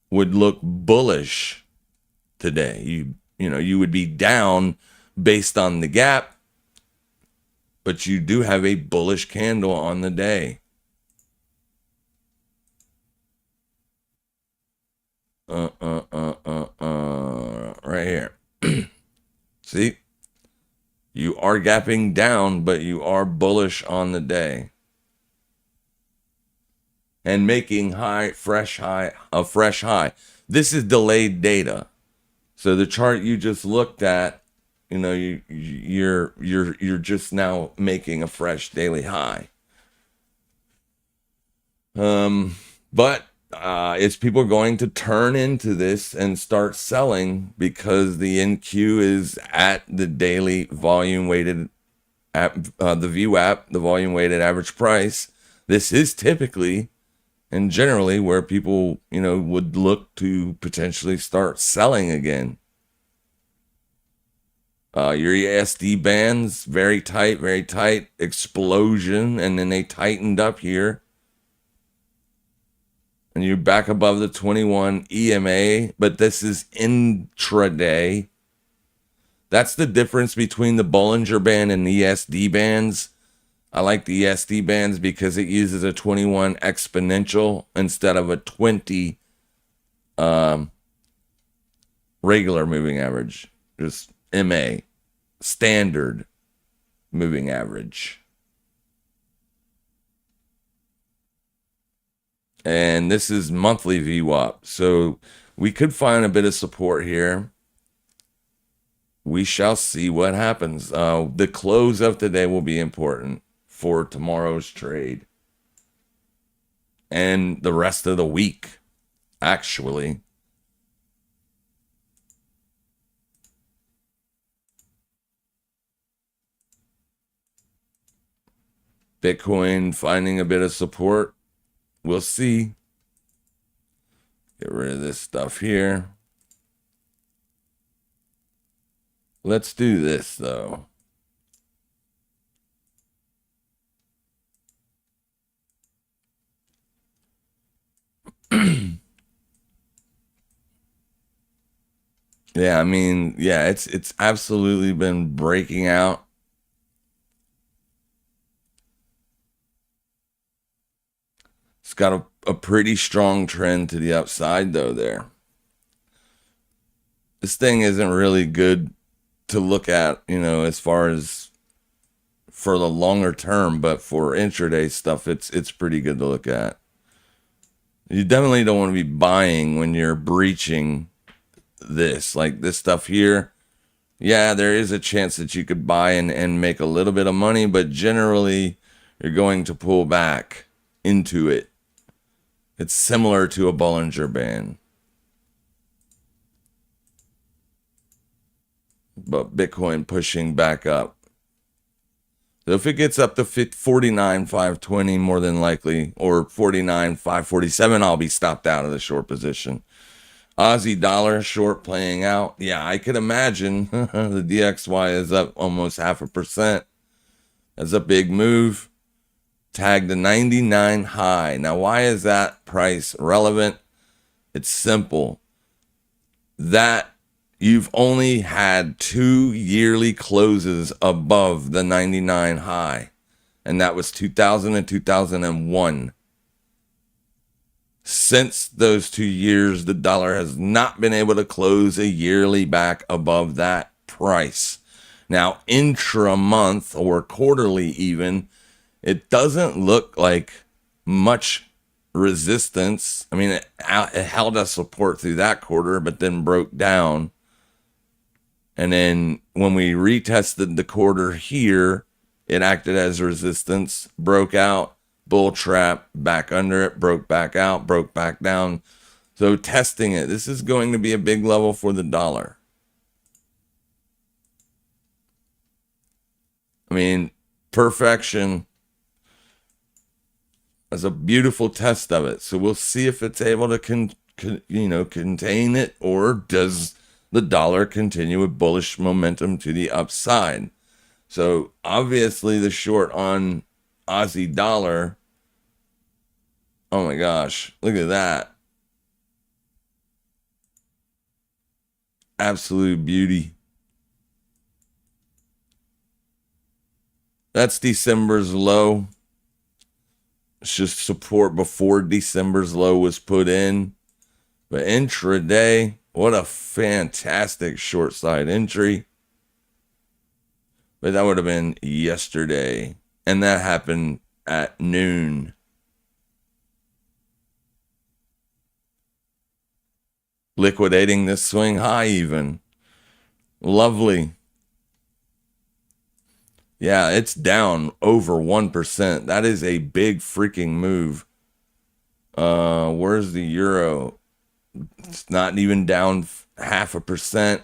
would look bullish today. You would be down based on the gap, but you do have a bullish candle on the day. Right here. See? You are gapping down, but you are bullish on the day. And making a fresh high. This is delayed data. So the chart you just looked at, you're just now making a fresh daily high. But is people going to turn into this and start selling because the NQ is at the daily volume weighted at the view app, the volume weighted average price? This is typically and generally where people, would look to potentially start selling again. Your ESD bands, very tight, explosion, and then they tightened up here. And you're back above the 21 EMA, but this is intraday. That's the difference between the Bollinger Band and the ESD bands. I like the ESD bands because it uses a 21 exponential instead of a 20 regular moving average. Just MA, standard moving average. And this is monthly VWAP. So we could find a bit of support here. We shall see what happens. The close of today will be important for tomorrow's trade. And the rest of the week, actually. Bitcoin finding a bit of support. We'll see. Get rid of this stuff here. Let's do this, though. Yeah, it's absolutely been breaking out. It's got a pretty strong trend to the upside, though, there. This thing isn't really good to look at, as far as for the longer term, but for intraday stuff, it's pretty good to look at. You definitely don't want to be buying when you're breaching this, like this stuff here. Yeah, there is a chance that you could buy and make a little bit of money, but generally you're going to pull back into it. It's similar to a Bollinger Band. But Bitcoin pushing back up. So if it gets up to 49,520 more than likely, or 49,547, I'll be stopped out of the short position. Aussie dollar short playing out. Yeah, I could imagine. The DXY is up almost 0.5%. That's a big move. Tagged the 99 high. Now, why is that price relevant? It's simple. That you've only had 2 yearly closes above the 99 high. and that was 2000 and 2001. Since those 2 years, the dollar has not been able to close a yearly back above that price. Now, intra-month or quarterly even, it doesn't look like much resistance. I mean, it held us support through that quarter, but then broke down. And then when we retested the quarter here, it acted as resistance, broke out, bull trap, back under it, broke back out, broke back down. So testing it, this is going to be a big level for the dollar. I mean, perfection is a beautiful test of it. So we'll see if it's able to contain it, or does the dollar continue with bullish momentum to the upside. So obviously the short on Aussie dollar, oh my gosh, look at that. Absolute beauty. That's December's low. It's just support before December's low was put in. But intraday, what a fantastic short side entry. But that would have been yesterday. And that happened at noon. Liquidating this swing high even. Lovely. Yeah, it's down over 1%. That is a big freaking move. Where's the euro? It's not even down 0.5%.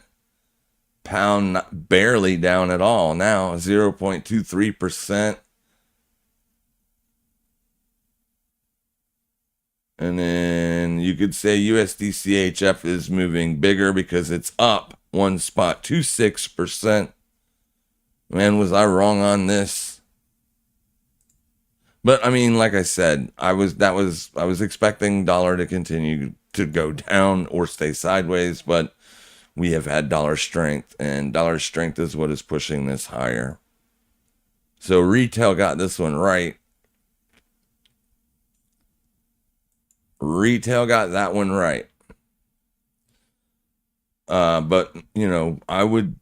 Pound not barely down at all now, 0.23%. And then you could say USD CHF is moving bigger because it's up 1.26%. Man, was I wrong on this? But I mean, like I said, I was expecting dollar to continue to go down or stay sideways, but we have had dollar strength, and dollar strength is what is pushing this higher. So retail got this one right. Retail got that one right. But you know, I would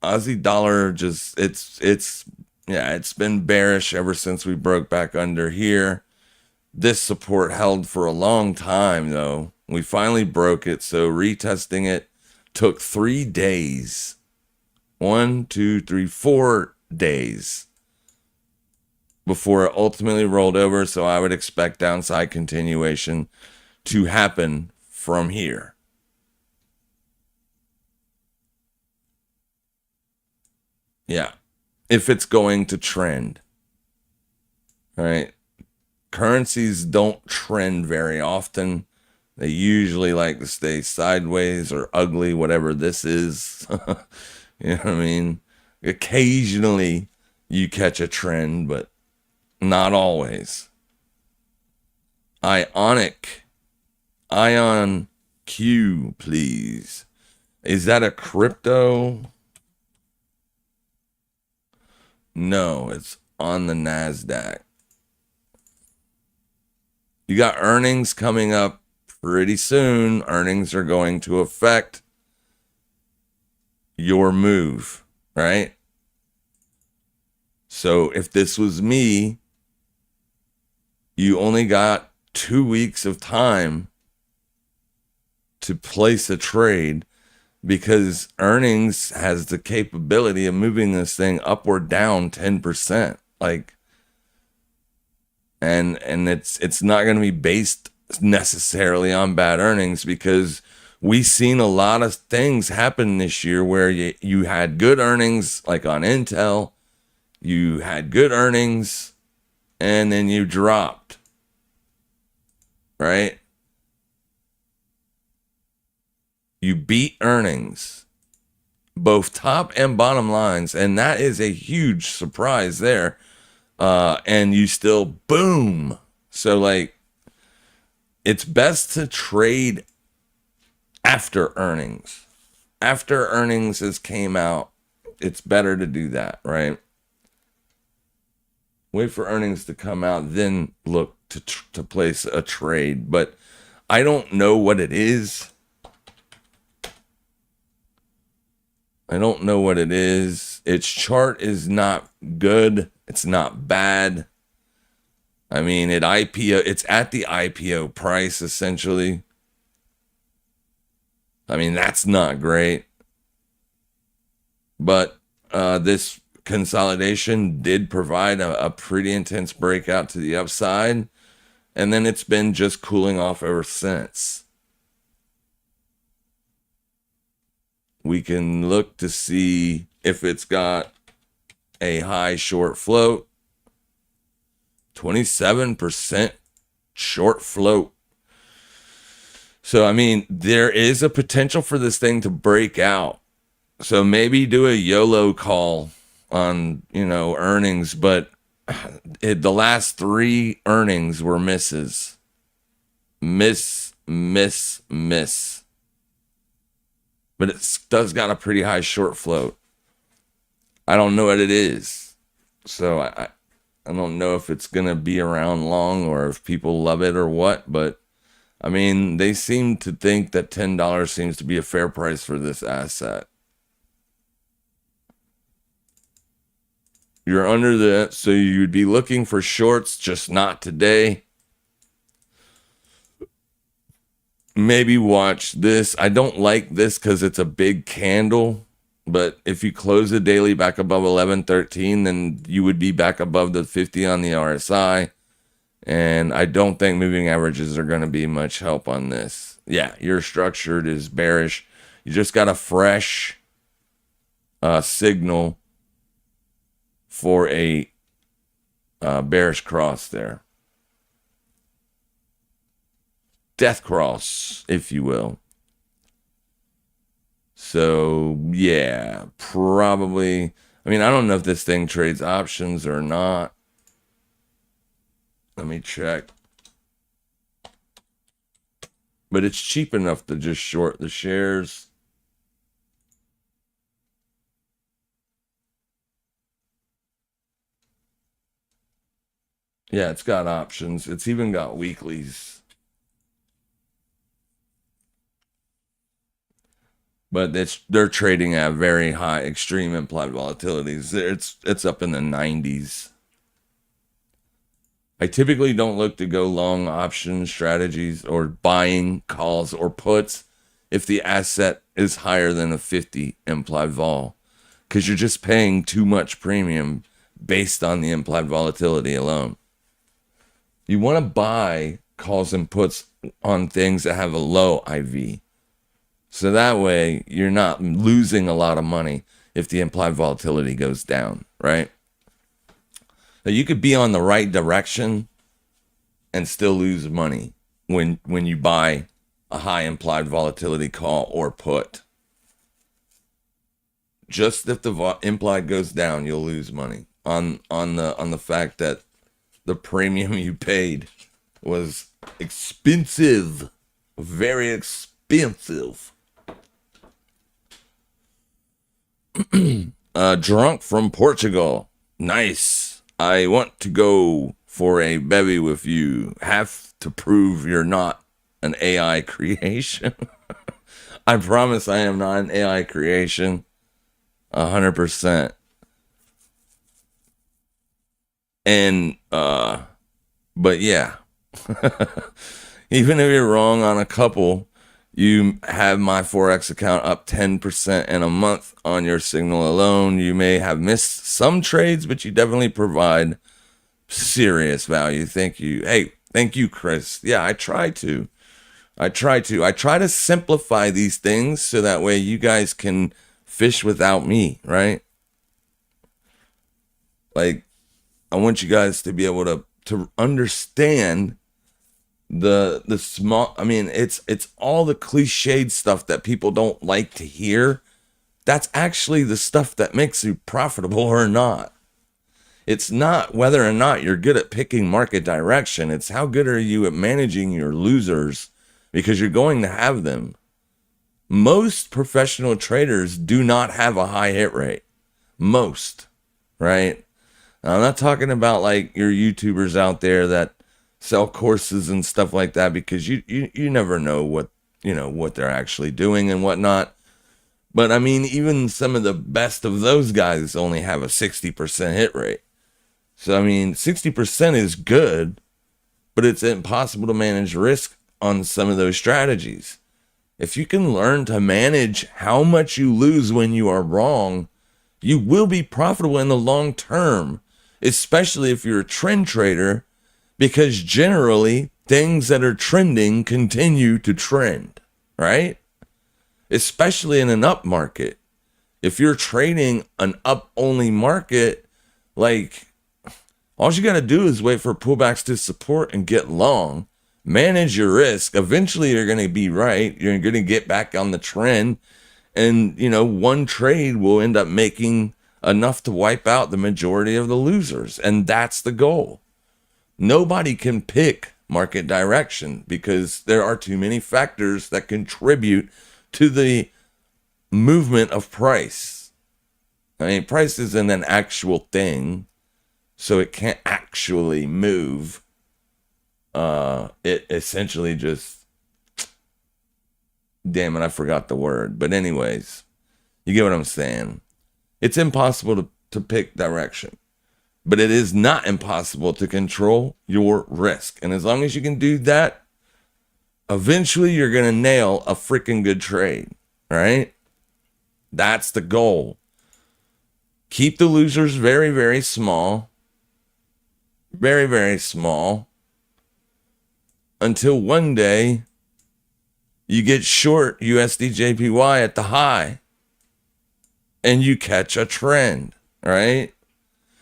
Aussie dollar just it's been bearish ever since we broke back under here. This support held for a long time though. We finally broke it, so retesting it took 3 days. 1, 2, 3, 4 days before it ultimately rolled over, so I would expect downside continuation to happen from here. Yeah, if it's going to trend. All right. Currencies don't trend very often. They usually like to stay sideways or ugly, whatever this is. You know what I mean? Occasionally you catch a trend, but not always. Ion Q, please. Is that a crypto? No, it's on the NASDAQ. You got earnings coming up pretty soon. Earnings are going to affect your move, right? So if this was me, you only got 2 weeks of time to place a trade, because earnings has the capability of moving this thing up or down 10%. Like, and it's not going to be based necessarily on bad earnings, because we've seen a lot of things happen this year where you had good earnings, like on Intel, you had good earnings and then you dropped, right? You beat earnings, both top and bottom lines, and that is a huge surprise there. And you still boom. So like, it's best to trade after earnings. After earnings has came out, it's better to do that, right? Wait for earnings to come out, then look to place a trade. But I don't know what it is. I don't know what it is. Its chart is not good. It's not bad. I mean, it's at the IPO price, essentially. I mean, that's not great. But this consolidation did provide a pretty intense breakout to the upside. And then it's been just cooling off ever since. We can look to see if it's got a high short float. 27% short float. So, I mean, there is a potential for this thing to break out. So maybe do a YOLO call on, earnings, but the last 3 earnings were misses. Miss. But it does got a pretty high short float. I don't know what it is. So I don't know if it's going to be around long or if people love it or what, but I mean, they seem to think that $10 seems to be a fair price for this asset. You're under that, so you'd be looking for shorts, just not today. Maybe watch this. I don't like this because it's a big candle, but if you close the daily back above 1113, then you would be back above the 50 on the RSI. And I don't think moving averages are going to be much help on this. Yeah, your structured is bearish. You just got a fresh signal for a bearish cross there. Death cross, if you will. So, yeah, probably. I mean, I don't know if this thing trades options or not. Let me check. But it's cheap enough to just short the shares. Yeah, it's got options. It's even got weeklies. But they're trading at very high extreme implied volatilities. It's up in the 90s. I typically don't look to go long option strategies or buying calls or puts if the asset is higher than a 50 implied vol, because you're just paying too much premium based on the implied volatility alone. You want to buy calls and puts on things that have a low IV. So that way you're not losing a lot of money if the implied volatility goes down, right? So you could be on the right direction and still lose money when you buy a high implied volatility call or put. Just if the implied goes down, you'll lose money on the fact that the premium you paid was expensive, very expensive. Drunk from Portugal. Nice. I want to go for a bevy with you. Have to prove you're not an AI creation. I promise I am not an AI creation. 100%. And, but yeah. Even if you're wrong on a couple, you have my Forex account up 10% in a month on your signal alone. You may have missed some trades, but you definitely provide serious value. Thank you. Hey, thank you, Chris. Yeah, I try to simplify these things so that way you guys can fish without me, right? Like, I want you guys to be able to understand the small, I mean, it's all the cliched stuff that people don't like to hear. That's actually the stuff that makes you profitable or not. It's not whether or not you're good at picking market direction. It's how good are you at managing your losers, because you're going to have them. Most professional traders do not have a high hit rate. Most, right? I'm not talking about like your YouTubers out there that sell courses and stuff like that, because you never know what, what they're actually doing and whatnot. But I mean, even some of the best of those guys only have a 60% hit rate. So I mean, 60% is good, but it's impossible to manage risk on some of those strategies. If you can learn to manage how much you lose when you are wrong, you will be profitable in the long term, especially if you're a trend trader, because generally things that are trending continue to trend, right? Especially in an up market. If you're trading an up only market, like, all you got to do is wait for pullbacks to support and get long. Manage your risk. Eventually, you're going to be right. You're going to get back on the trend. And, one trade will end up making enough to wipe out the majority of the losers. And that's the goal. Nobody can pick market direction because there are too many factors that contribute to the movement of price. I mean, price isn't an actual thing, so it can't actually move. It essentially just, damn it, I forgot the word. But anyways, you get what I'm saying. It's impossible to pick direction, but it is not impossible to control your risk. And as long as you can do that, eventually you're going to nail a freaking good trade, right? That's the goal. Keep the losers very, very small. Very, very small. Until one day you get short USD/JPY at the high and you catch a trend, right?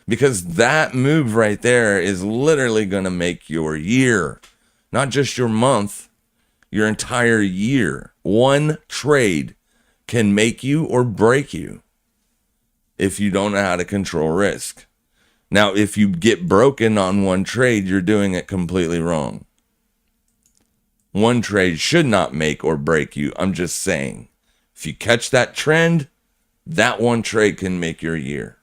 Because that move right there is literally going to make your year, not just your month, your entire year. One trade can make you or break you if you don't know how to control risk. Now, if you get broken on one trade, you're doing it completely wrong. One trade should not make or break you. I'm just saying, if you catch that trend, that one trade can make your year.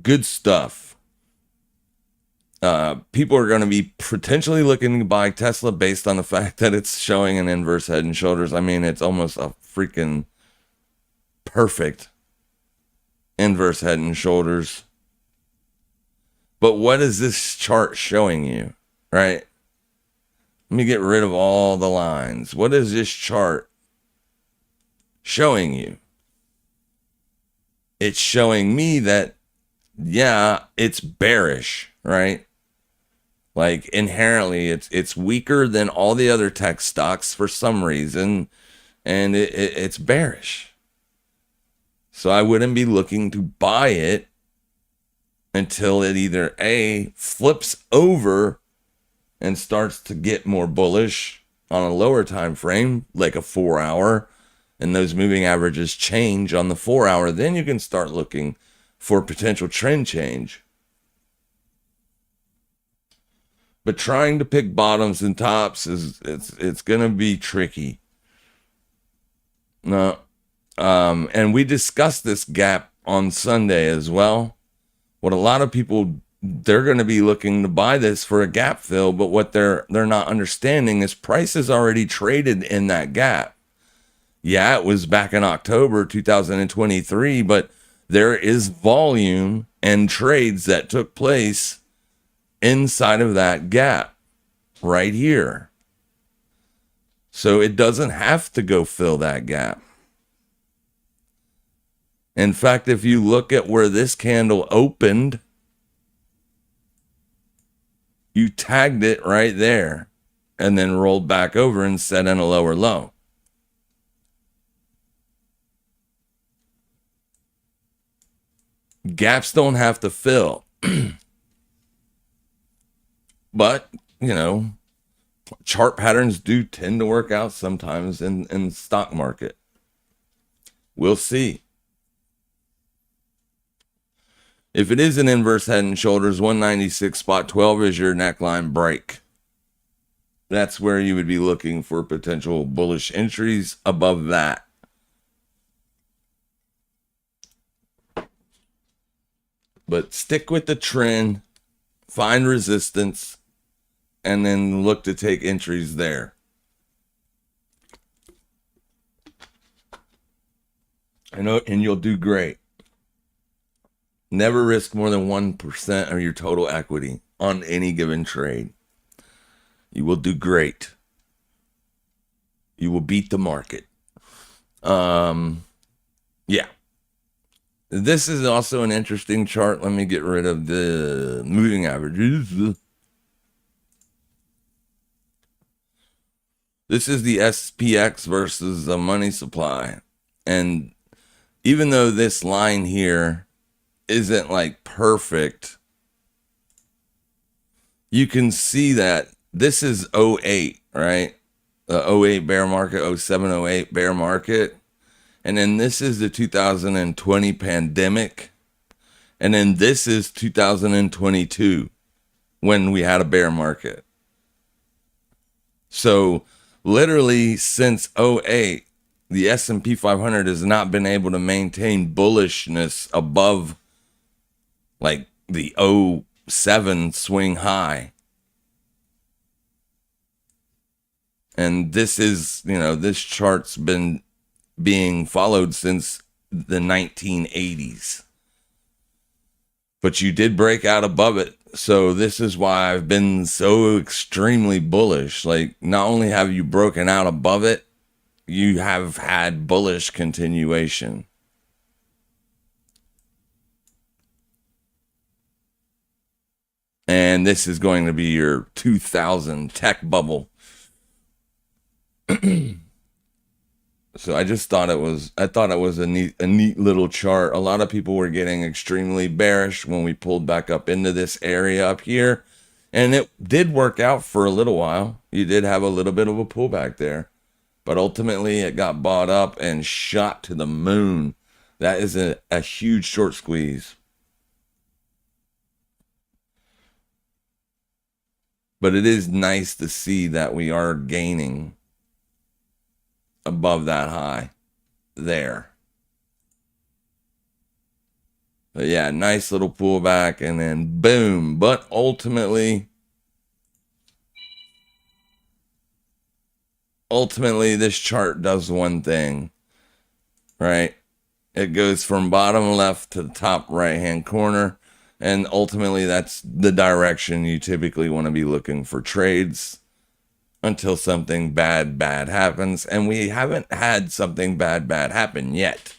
Good stuff. People are going to be potentially looking to buy Tesla based on the fact that it's showing an inverse head and shoulders. I mean, it's almost a freaking perfect inverse head and shoulders. But what is this chart showing you, right? Let me get rid of all the lines. What is this chart showing you? It's showing me that, yeah, it's bearish, right? Like inherently, it's weaker than all the other tech stocks for some reason, and it's bearish. So I wouldn't be looking to buy it until it either A, flips over and starts to get more bullish on a lower time frame, like a 4 hour, and those moving averages change on the 4 hour, then you can start looking for potential trend change. But trying to pick bottoms and tops it's going to be tricky. No. And we discussed this gap on Sunday as well. What a lot of people, they're going to be looking to buy this for a gap fill, but what they're not understanding is price is already traded in that gap. Yeah, it was back in October 2023, but there is volume and trades that took place inside of that gap right here. So it doesn't have to go fill that gap. In fact, if you look at where this candle opened, you tagged it right there and then rolled back over and set in a lower low. Gaps don't have to fill. But, chart patterns do tend to work out sometimes in the stock market. We'll see. If it is an inverse head and shoulders, 196.12 is your neckline break. That's where you would be looking for potential bullish entries above that. But stick with the trend, find resistance, and then look to take entries there. And you'll do great. Never risk more than 1% of your total equity on any given trade. You will do great. You will beat the market. Yeah. This is also an interesting chart. Let me get rid of the moving averages. This is the SPX versus the money supply. And even though this line here isn't like perfect, you can see that this is 08, right? The 08 bear market, 07, 08 bear market. And then this is the 2020 pandemic. And then this is 2022 when we had a bear market. So literally since 08, the S&P 500 has not been able to maintain bullishness above like the 07 swing high. And this is, this chart's been being followed since the 1980s. But you did break out above it. So this is why I've been so extremely bullish. Like, not only have you broken out above it, you have had bullish continuation. And this is going to be your 2000 tech bubble. So I just thought it was a neat little chart. A lot of people were getting extremely bearish when we pulled back up into this area up here. And it did work out for a little while. You did have a little bit of a pullback there. But ultimately it got bought up and shot to the moon. That is a huge short squeeze. But it is nice to see that we are gaining above that high there. But yeah, nice little pullback and then boom. But ultimately this chart does one thing, right? It goes from bottom left to the top right hand corner, and ultimately that's the direction you typically want to be looking for trades until something bad happens. And we haven't had something bad happen yet.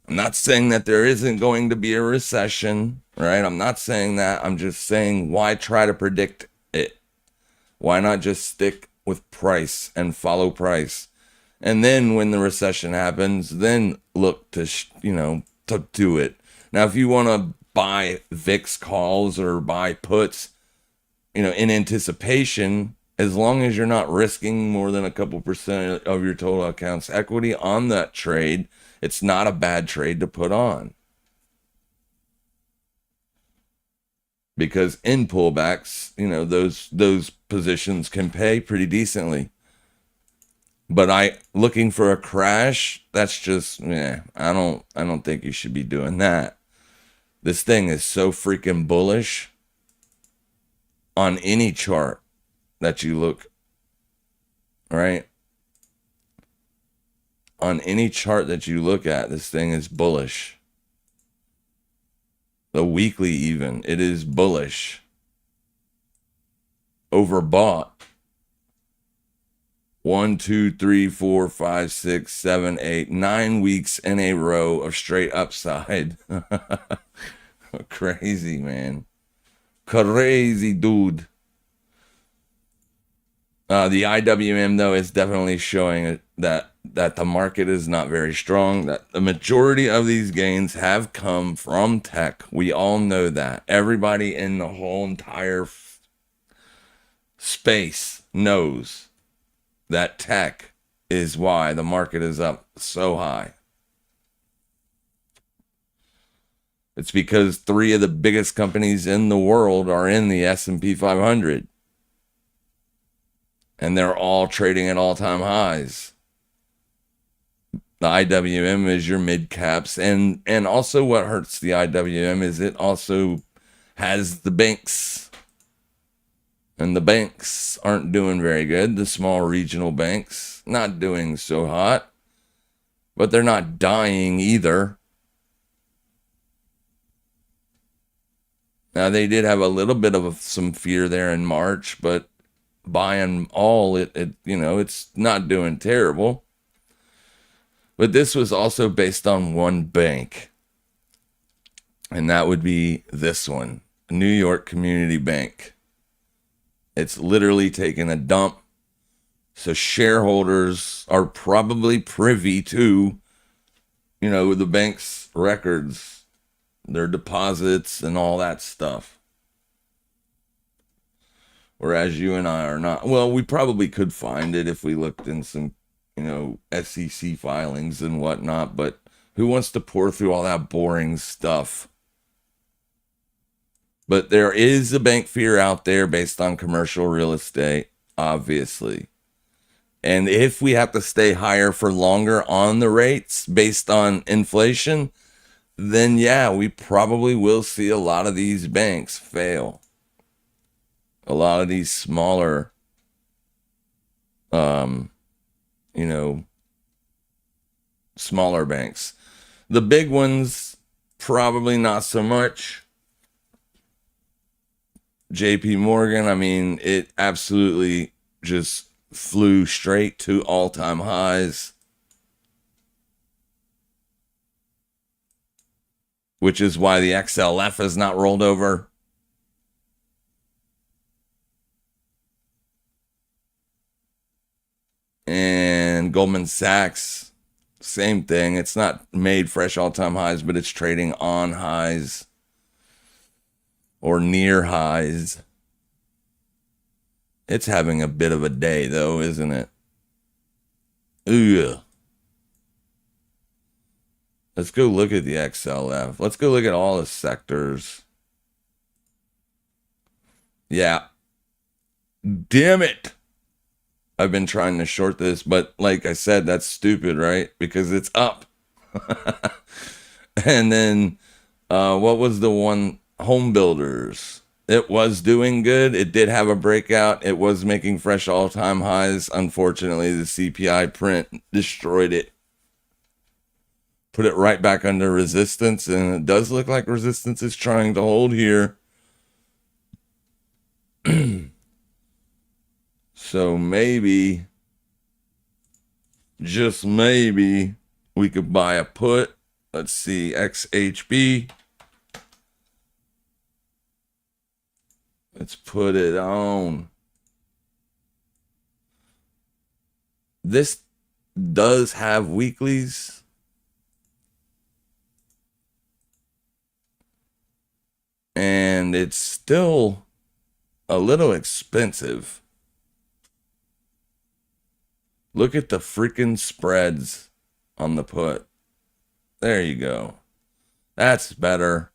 I'm not saying that there isn't going to be a recession, right? I'm not saying that. I'm just saying, why try to predict it? Why not just stick with price and follow price? And then when the recession happens, then look to, to do it. Now, if you want to buy VIX calls or buy puts, in anticipation, as long as you're not risking more than a couple percent of your total account's equity on that trade, it's not a bad trade to put on. Because in pullbacks, those positions can pay pretty decently. But looking for a crash, that's just, I don't think you should be doing that. This thing is so freaking bullish on any chart that you look, right? On any chart that you look at, this thing is bullish. The weekly even, it is bullish. Overbought. 1, 2, 3, 4, 5, 6, 7, 8, 9 weeks in a row of straight upside. Crazy, man. Crazy, dude. The IWM, though, is definitely showing that the market is not very strong, that the majority of these gains have come from tech. We all know that. Everybody in the whole entire space knows that tech is why the market is up so high. It's because 3 of the biggest companies in the world are in the S&P 500. and they're all trading at all-time highs. The IWM is your mid caps, and also what hurts the IWM is it also has the banks, and the banks aren't doing very good. The small regional banks not doing so hot, but they're not dying either. Now they did have a little bit of some fear there in March, but by and all, it it's not doing terrible. But this was also based on one bank, and that would be this one, New York Community Bank. It's literally taken a dump. So shareholders are probably privy to, the bank's records, their deposits, and all that stuff. Whereas you and I are not. Well, we probably could find it if we looked in some, SEC filings and whatnot, but who wants to pour through all that boring stuff? But there is a bank fear out there based on commercial real estate, obviously. And if we have to stay higher for longer on the rates based on inflation, then yeah, we probably will see a lot of these banks fail. A lot of these smaller, smaller banks. The big ones, probably not so much. JP Morgan, I mean, it absolutely just flew straight to all-time highs, which is why the XLF has not rolled over. And Goldman Sachs, same thing. It's not made fresh all-time highs, but it's trading on highs or near highs. It's having a bit of a day, though, isn't it? Ugh. Let's go look at the XLF. Let's go look at all the sectors. Yeah. Damn it. I've been trying to short this, but like I said, that's stupid, right? Because it's up. And then, what was the one? Home builders. It was doing good. It did have a breakout. It was making fresh all-time highs. Unfortunately, the CPI print destroyed it. Put it right back under resistance, and it does look like resistance is trying to hold here. So maybe, just maybe, we could buy a put. Let's see, XHB. Let's put it on. This does have weeklies. And it's still a little expensive. Look at the freaking spreads on the put. There you go. That's better.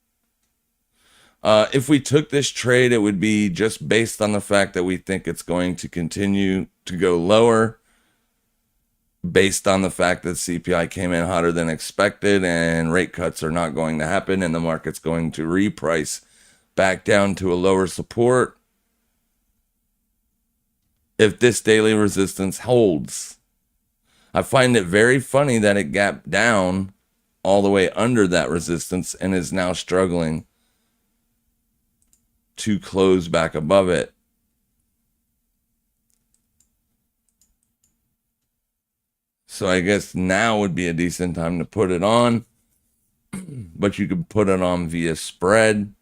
If we took this trade, it would be just based on the fact that we think it's going to continue to go lower, based on the fact that CPI came in hotter than expected and rate cuts are not going to happen and the market's going to reprice back down to a lower support. If this daily resistance holds, I find it very funny that it gapped down all the way under that resistance and is now struggling to close back above it. So I guess now would be a decent time to put it on, but you could put it on via spread,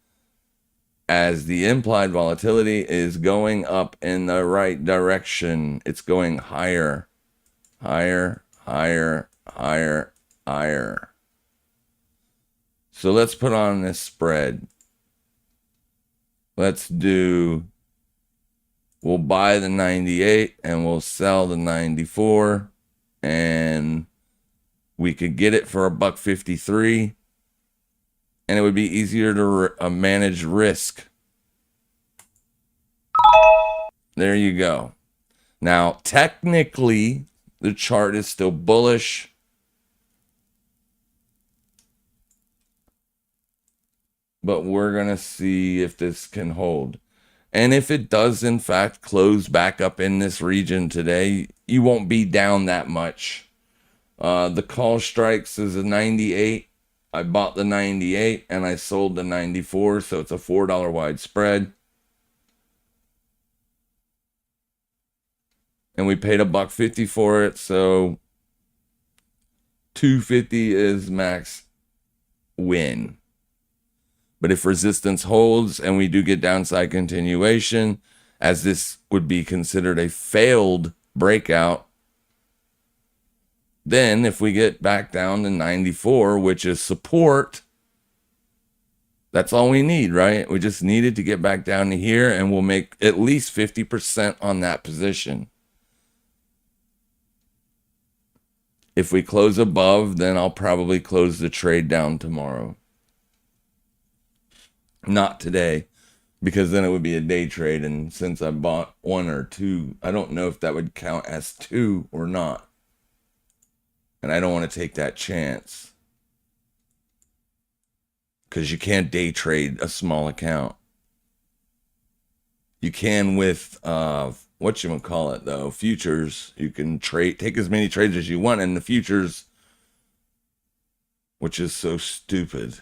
as the implied volatility is going up in the right direction. It's going higher, higher, higher, higher, higher. So let's put on this spread. We'll buy the 98 and we'll sell the 94, and we could get it for $1.53, and it would be easier to manage risk. There you go. Now, technically, the chart is still bullish. But we're going to see if this can hold. And if it does, in fact, close back up in this region today, you won't be down that much. The call strikes is a 98. I bought the 98 and I sold the 94, so it's a $4 wide spread. And we paid $1.50 for it, so $2.50 is max win. But if resistance holds and we do get downside continuation, as this would be considered a failed breakout, then if we get back down to 94, which is support, that's all we need, right? We just needed to get back down to here, and we'll make at least 50% on that position. If we close above, then I'll probably close the trade down tomorrow. Not today, because then it would be a day trade, and since I bought one or two, I don't know if that would count as two or not. And I don't want to take that chance, because you can't day trade a small account. You can with whatchamacallit though, futures. You can take as many trades as you want in the futures, which is so stupid.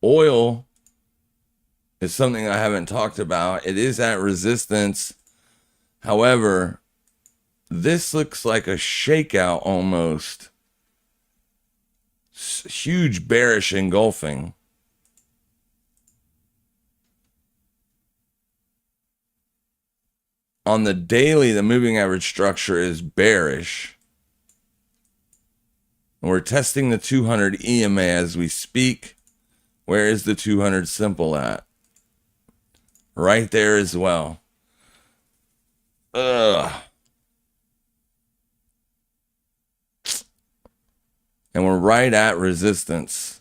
Oil is something I haven't talked about. It is at resistance. However, this looks like a shakeout almost. Huge bearish engulfing. On the daily, the moving average structure is bearish. We're testing the 200 EMA as we speak. Where is the 200 simple at? Right there as well. Ugh. And we're right at resistance.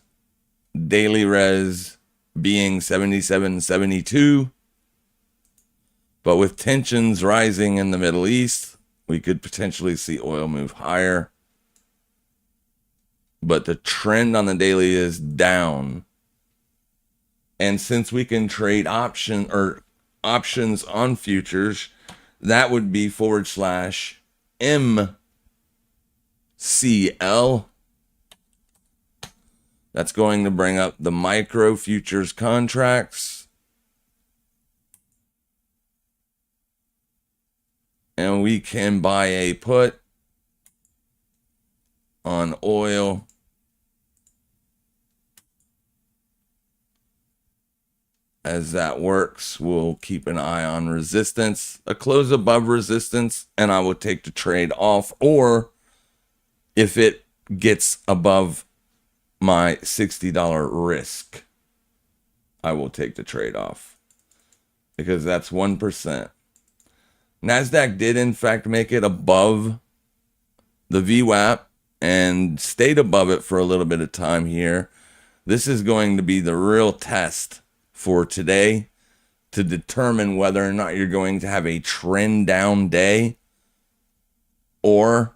Daily res being 77.72. But with tensions rising in the Middle East, we could potentially see oil move higher. But the trend on the daily is down. And since we can trade options on futures, that would be /MCL. That's going to bring up the micro futures contracts. And we can buy a put on oil. As that works, we'll keep an eye on resistance. A close above resistance, and I will take the trade off. Or if it gets above my $60 risk, I will take the trade off, because that's 1%. NASDAQ did in fact make it above the VWAP and stayed above it for a little bit of time here. This is going to be the real test for today to determine whether or not you're going to have a trend down day, or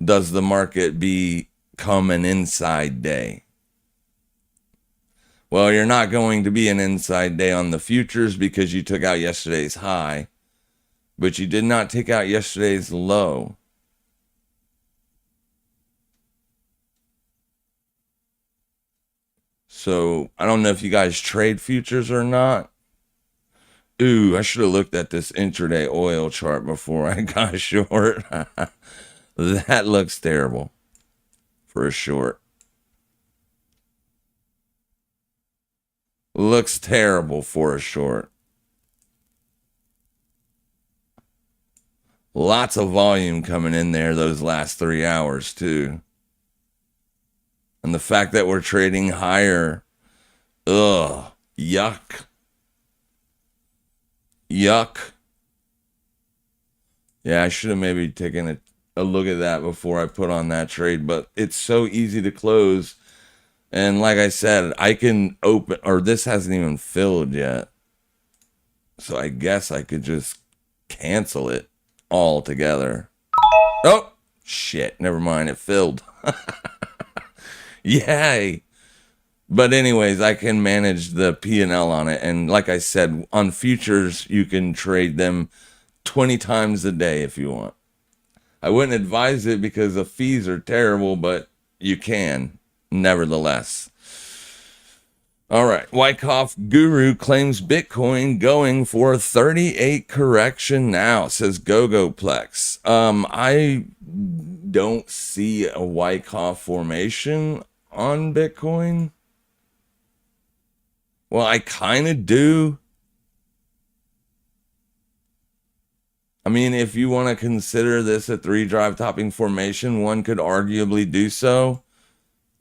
does the market become an inside day? Well, you're not going to be an inside day on the futures because you took out yesterday's high, but you did not take out yesterday's low. So I don't know if you guys trade futures or not. Ooh, I should have looked at this intraday oil chart before I got short. That looks terrible for a short. Looks terrible for a short. Lots of volume coming in there those last 3 hours too. And the fact that we're trading higher, ugh, yuck. Yuck. Yeah, I should have maybe taken a look at that before I put on that trade, but it's so easy to close. And like I said, I can open, or this hasn't even filled yet. So I guess I could just cancel it altogether. Oh, shit. Never mind. It filled. Yay. But anyways, I can manage the P&L on it. And like I said, on futures, you can trade them 20 times a day if you want. I wouldn't advise it because the fees are terrible, but you can, nevertheless. All right. Wyckoff Guru claims Bitcoin going for 38 correction now, says GoGoPlex. I don't see a Wyckoff formation on Bitcoin. Well, I kind of do. I mean, if you want to consider this a 3-drive topping formation, one could arguably do so.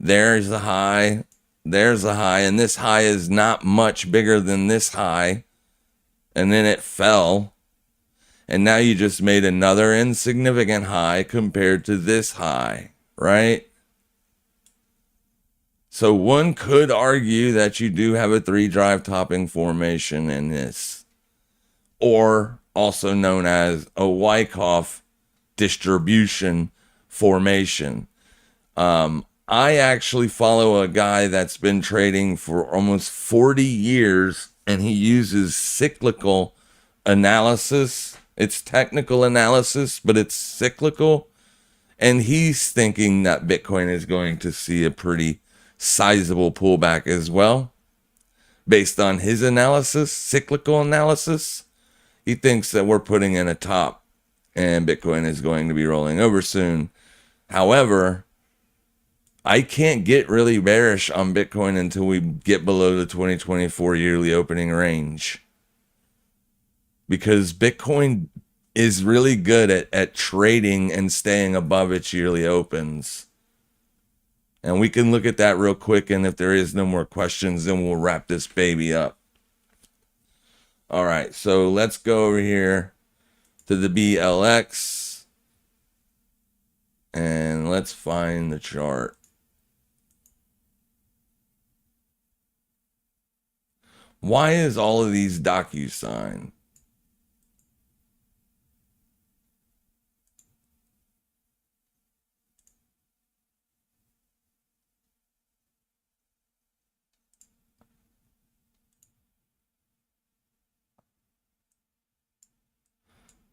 There's the high. There's the high. And this high is not much bigger than this high. And then it fell. And now you just made another insignificant high compared to this high, right? So one could argue that you do have a 3-drive topping formation in this, or also known as a Wyckoff distribution formation. I actually follow a guy that's been trading for almost 40 years, and he uses cyclical analysis. It's technical analysis, but it's cyclical. And he's thinking that Bitcoin is going to see a pretty sizable pullback as well. Based on his analysis, cyclical analysis, he thinks that we're putting in a top and Bitcoin is going to be rolling over soon. However, I can't get really bearish on Bitcoin until we get below the 2024 yearly opening range. Because Bitcoin is really good at trading and staying above its yearly opens. And we can look at that real quick, and if there is no more questions, then we'll wrap this baby up. All right, so let's go over here to the BLX, and let's find the chart. Why is all of these DocuSign?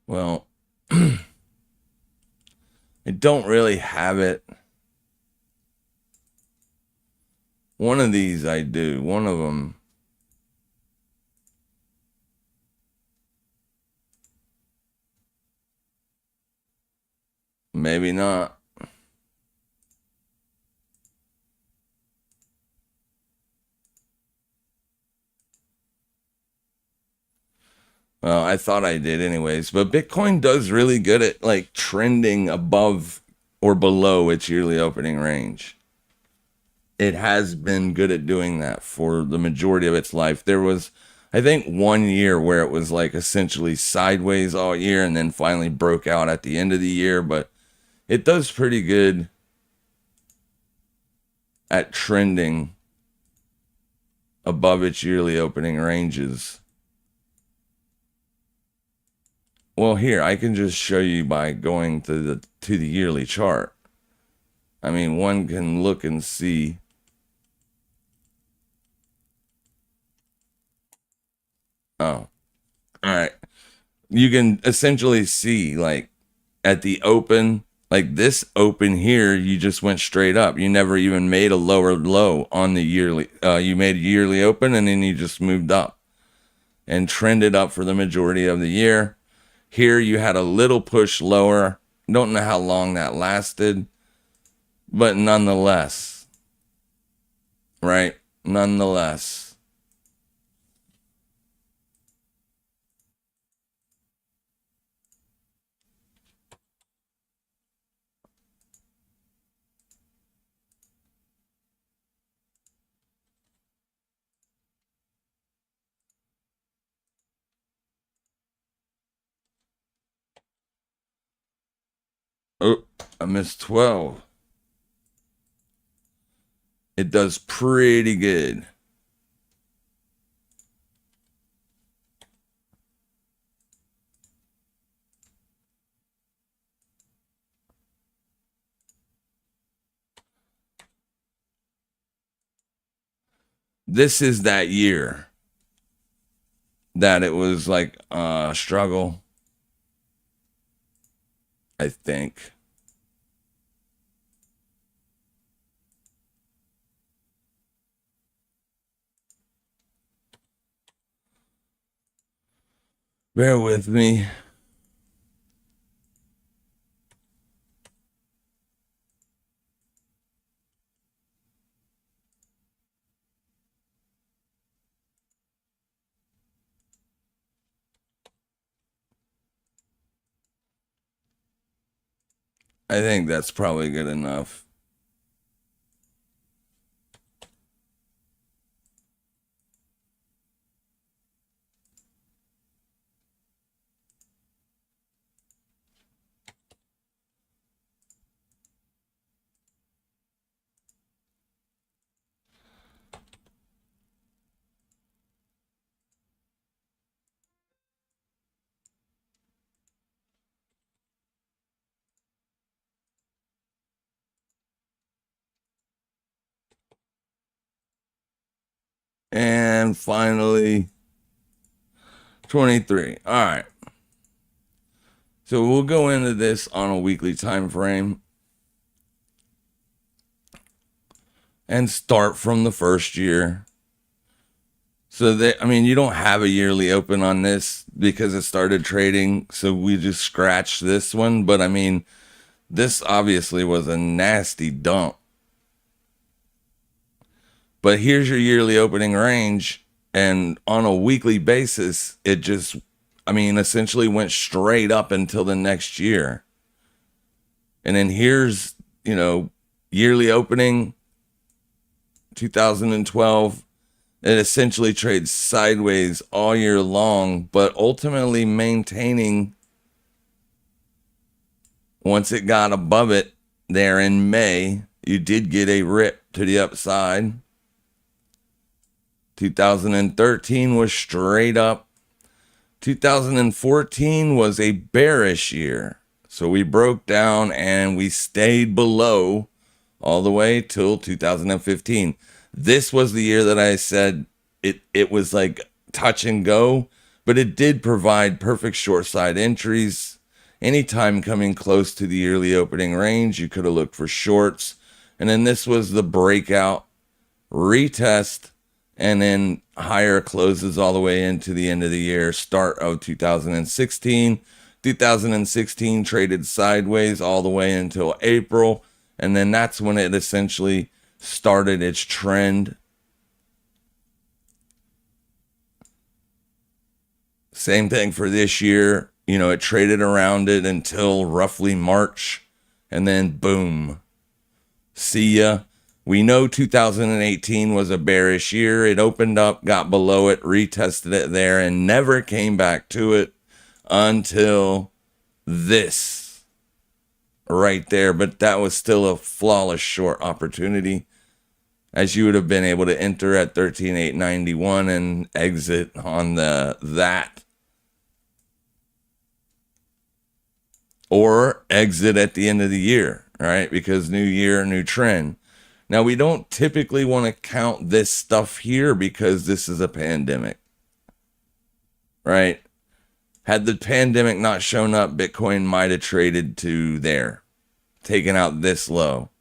Well, I don't really have it. One of these I do. One of them. Maybe not. Well, I thought I did anyways, but Bitcoin does really good at like trending above or below its yearly opening range. It has been good at doing that for the majority of its life. There was, I think, 1 year where it was like essentially sideways all year and then finally broke out at the end of the year, but it does pretty good at trending above its yearly opening ranges. Well, here, I can just show you by going to the yearly chart. I mean, one can look and see. Oh, all right. You can essentially see, like, at the open, like this open here, you just went straight up. You never even made a lower low on the yearly. You made a yearly open, and then you just moved up and trended up for the majority of the year. Here you had a little push lower. Don't know how long that lasted, but nonetheless, right? Nonetheless. Oh, I missed 12. it does pretty good. This is that year that it was like a struggle, I think. Bear with me. I think that's probably good enough. And finally, 23. All right. So we'll go into this on a weekly time frame and start from the first year. So I mean, you don't have a yearly open on this because it started trading. So we just scratched this one. But I mean, this obviously was a nasty dump. But here's your yearly opening range. And on a weekly basis, it just, I mean, essentially went straight up until the next year. And then here's, you know, yearly opening 2012. It essentially trades sideways all year long, but ultimately maintaining once it got above it there in May, you did get a rip to the upside. 2013 was straight up. 2014 was a bearish year. So we broke down and we stayed below all the way till 2015. This was the year that I said it was like touch and go, but it did provide perfect short side entries. Anytime coming close to the yearly opening range, you could have looked for shorts. And then this was the breakout, retest, and then higher closes all the way into the end of the year, start of 2016. 2016 traded sideways all the way until April. And then that's when it essentially started its trend. Same thing for this year. You know, it traded around it until roughly March. And then boom. See ya. We know 2018 was a bearish year. It opened up, got below it, retested it there, and never came back to it until this right there. But that was still a flawless short opportunity, as you would have been able to enter at 13,891 and exit on that. Or exit at the end of the year, right? Because new year, new trend. Now, we don't typically want to count this stuff here because this is a pandemic, right? Had the pandemic not shown up, Bitcoin might have traded to there, taken out this low,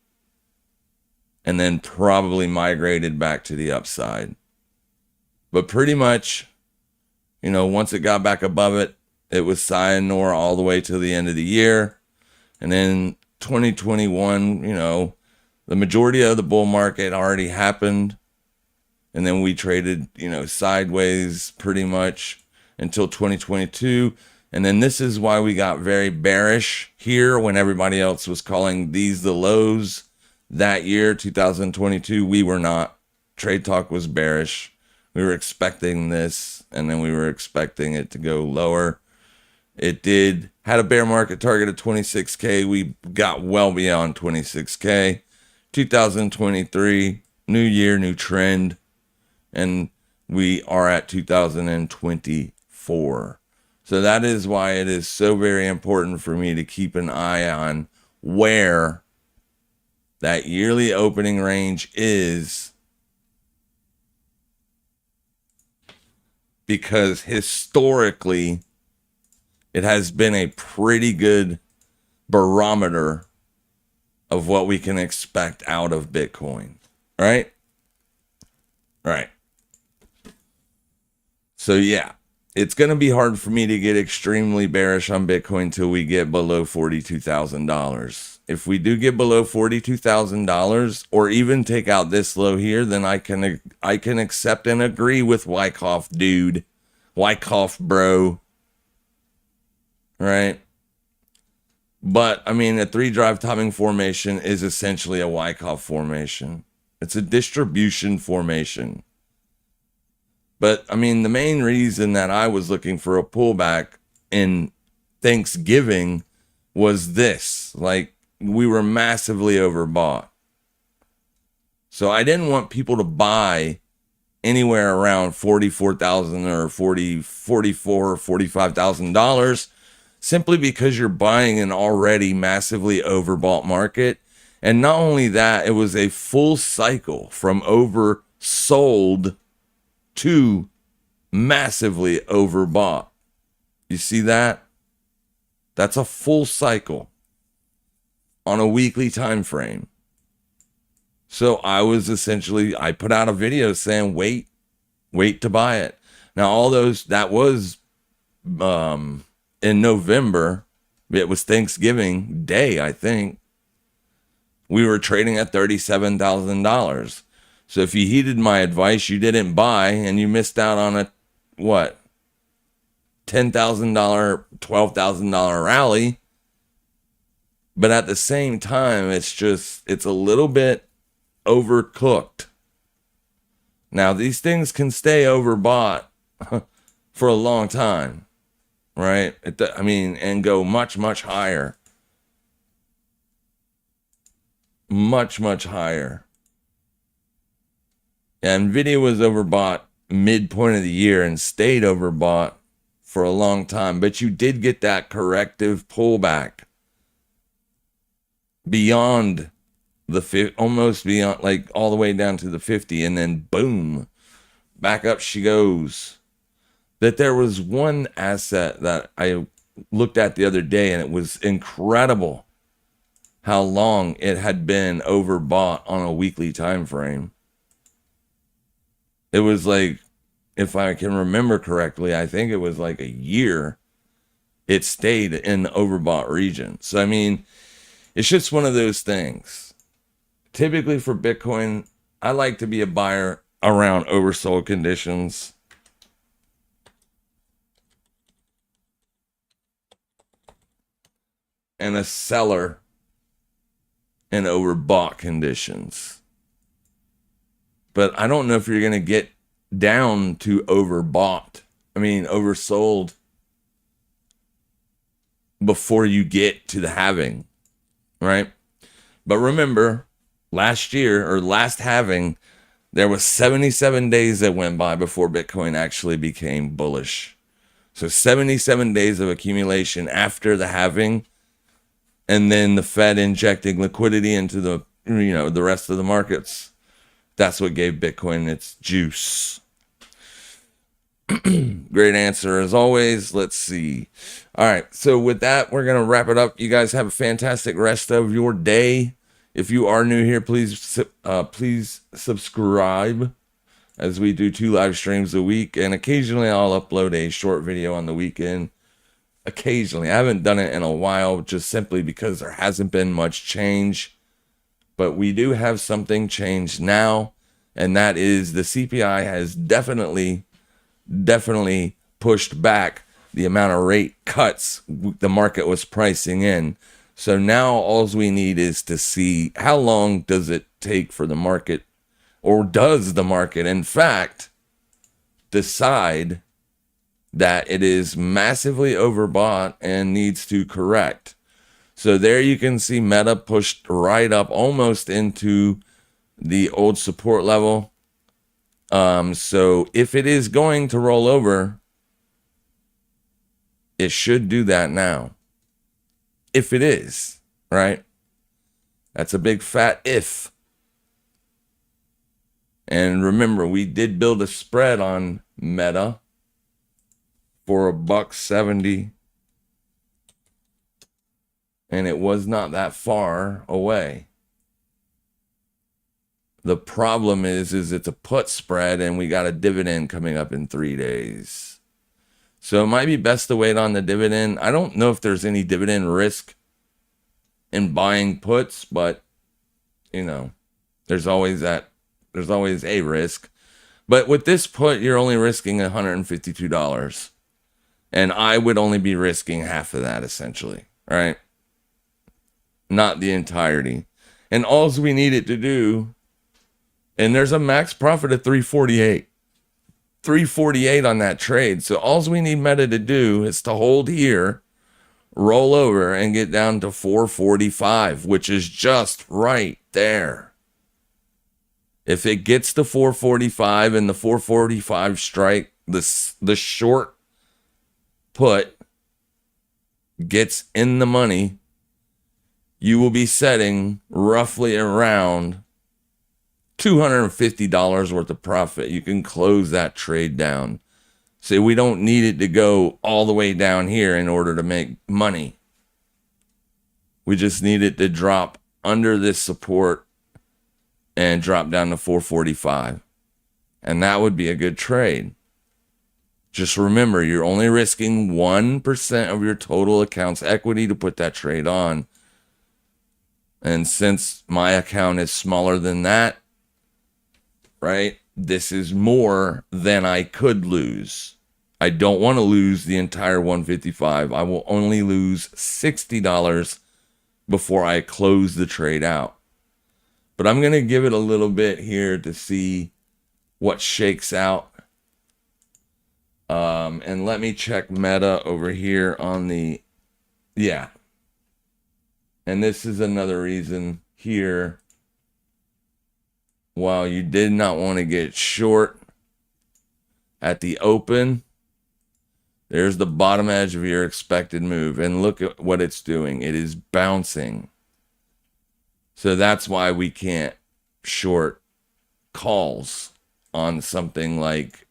and then probably migrated back to the upside. But pretty much, you know, once it got back above it, it was sayonara all the way to the end of the year. And then 2021, you know, the majority of the bull market already happened. And then we traded, you know, sideways pretty much until 2022. And then this is why we got very bearish here when everybody else was calling these the lows. That year, 2022, we were not. Trade Talk was bearish. We were expecting this, and then we were expecting it to go lower. It did. Had a bear market target of 26K. We got well beyond 26K. 2023, New year, new trend. And we are at 2024. So that is why it is so very important for me to keep an eye on where that yearly opening range is, because historically it has been a pretty good barometer of what we can expect out of Bitcoin, right? Right. So yeah, it's going to be hard for me to get extremely bearish on Bitcoin till we get below $42,000. If we do get below $42,000, or even take out this low here, then I can accept and agree with Wyckoff dude, Wyckoff bro, right? But I mean, a 3-drive topping formation is essentially a Wyckoff formation. It's a distribution formation. But I mean, the main reason that I was looking for a pullback in Thanksgiving was this: like, we were massively overbought. So I didn't want people to buy anywhere around $44,000 or $44,000 or $45,000, simply because you're buying an already massively overbought market. And not only that, it was a full cycle from oversold to massively overbought. You see that? That's a full cycle on a weekly time frame. So I put out a video saying, wait to buy it. Now, all those, that was in November. It was Thanksgiving Day, I think. We were trading at $37,000. So if you heeded my advice, you didn't buy, and you missed out on a, what, $10,000, $12,000 rally. But at the same time, it's a little bit overcooked. Now, these things can stay overbought for a long time, right? And go much, much higher. Much, much higher. And Nvidia was overbought midpoint of the year and stayed overbought for a long time. But you did get that corrective pullback beyond almost beyond, like all the way down to the 50. And then boom, back up she goes. That there was one asset that I looked at the other day, and it was incredible how long it had been overbought on a weekly time frame. It was like, if I can remember correctly, I think it was like a year it stayed in the overbought region. So I mean, it's just one of those things. Typically for Bitcoin, I like to be a buyer around oversold conditions. And a seller in overbought conditions. But I don't know if you're going to get down to oversold before you get to the halving, right? But remember, last halving, there was 77 days that went by before Bitcoin actually became bullish. So 77 days of accumulation after the halving, and then the Fed injecting liquidity into the rest of the markets. That's what gave Bitcoin its juice. Great answer as always. Let's see. All right. So with that, we're going to wrap it up. You guys have a fantastic rest of your day. If you are new here, please subscribe, as we do 2 live streams a week. And occasionally I'll upload a short video on the weekend. Occasionally. I haven't done it in a while, just simply because there hasn't been much change. But we do have something changed now, and that is the CPI has definitely pushed back the amount of rate cuts the market was pricing in. So now all we need is to see how long does it take for the market, or does the market in fact decide that it is massively overbought and needs to correct. So there you can see Meta pushed right up almost into the old support level. So if it is going to roll over, it should do that now. If it is, right? That's a big fat if. And remember, we did build a spread on Meta for $1.70. And it was not that far away. The problem is it's a put spread and we got a dividend coming up in 3 days. So it might be best to wait on the dividend. I don't know if there's any dividend risk in buying puts, but you know, there's always a risk. But with this put, you're only risking $152. And I would only be risking half of that essentially, right? Not the entirety. And all we need it to do, and there's a max profit of 348. 348 on that trade. So all we need Meta to do is to hold here, roll over, and get down to 445, which is just right there. If it gets to 445 and the 445 strike, the short put gets in the money, you will be setting roughly around $250 worth of profit. You can close that trade down. So we don't need it to go all the way down here in order to make money. We just need it to drop under this support and drop down to 445. And that would be a good trade. Just remember, you're only risking 1% of your total account's equity to put that trade on. And since my account is smaller than that, right, this is more than I could lose. I don't want to lose the entire 155. I will only lose $60 before I close the trade out. But I'm going to give it a little bit here to see what shakes out. And let me check Meta over here on the, yeah. And this is another reason here. While you did not want to get short at the open, there's the bottom edge of your expected move. And look at what it's doing. It is bouncing. So that's why we can't short calls on something like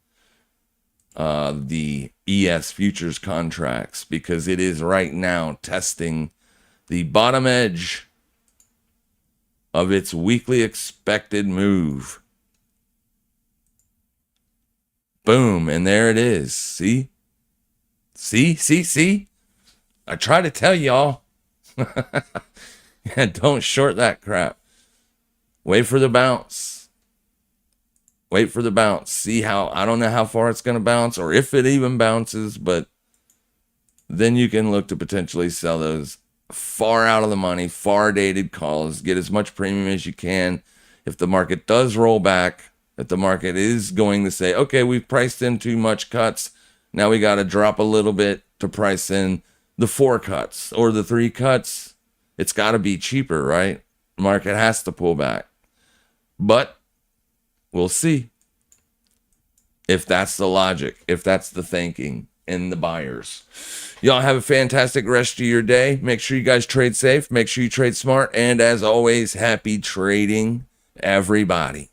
the ES futures contracts, because it is right now testing the bottom edge of its weekly expected move. Boom, and there it is. See? See? I try to tell y'all. Yeah, don't short that crap. Wait for the bounce. Wait for the bounce. See how, I don't know how far it's going to bounce or if it even bounces, but then you can look to potentially sell those far out of the money, far dated calls, get as much premium as you can. If the market does roll back, if the market is going to say, okay, we've priced in too much cuts, now we got to drop a little bit to price in the 4 cuts or the 3 cuts, it's got to be cheaper, right? The market has to pull back. But we'll see if that's the logic, if that's the thinking in the buyers. Y'all have a fantastic rest of your day. Make sure you guys trade safe. Make sure you trade smart. And as always, happy trading, everybody.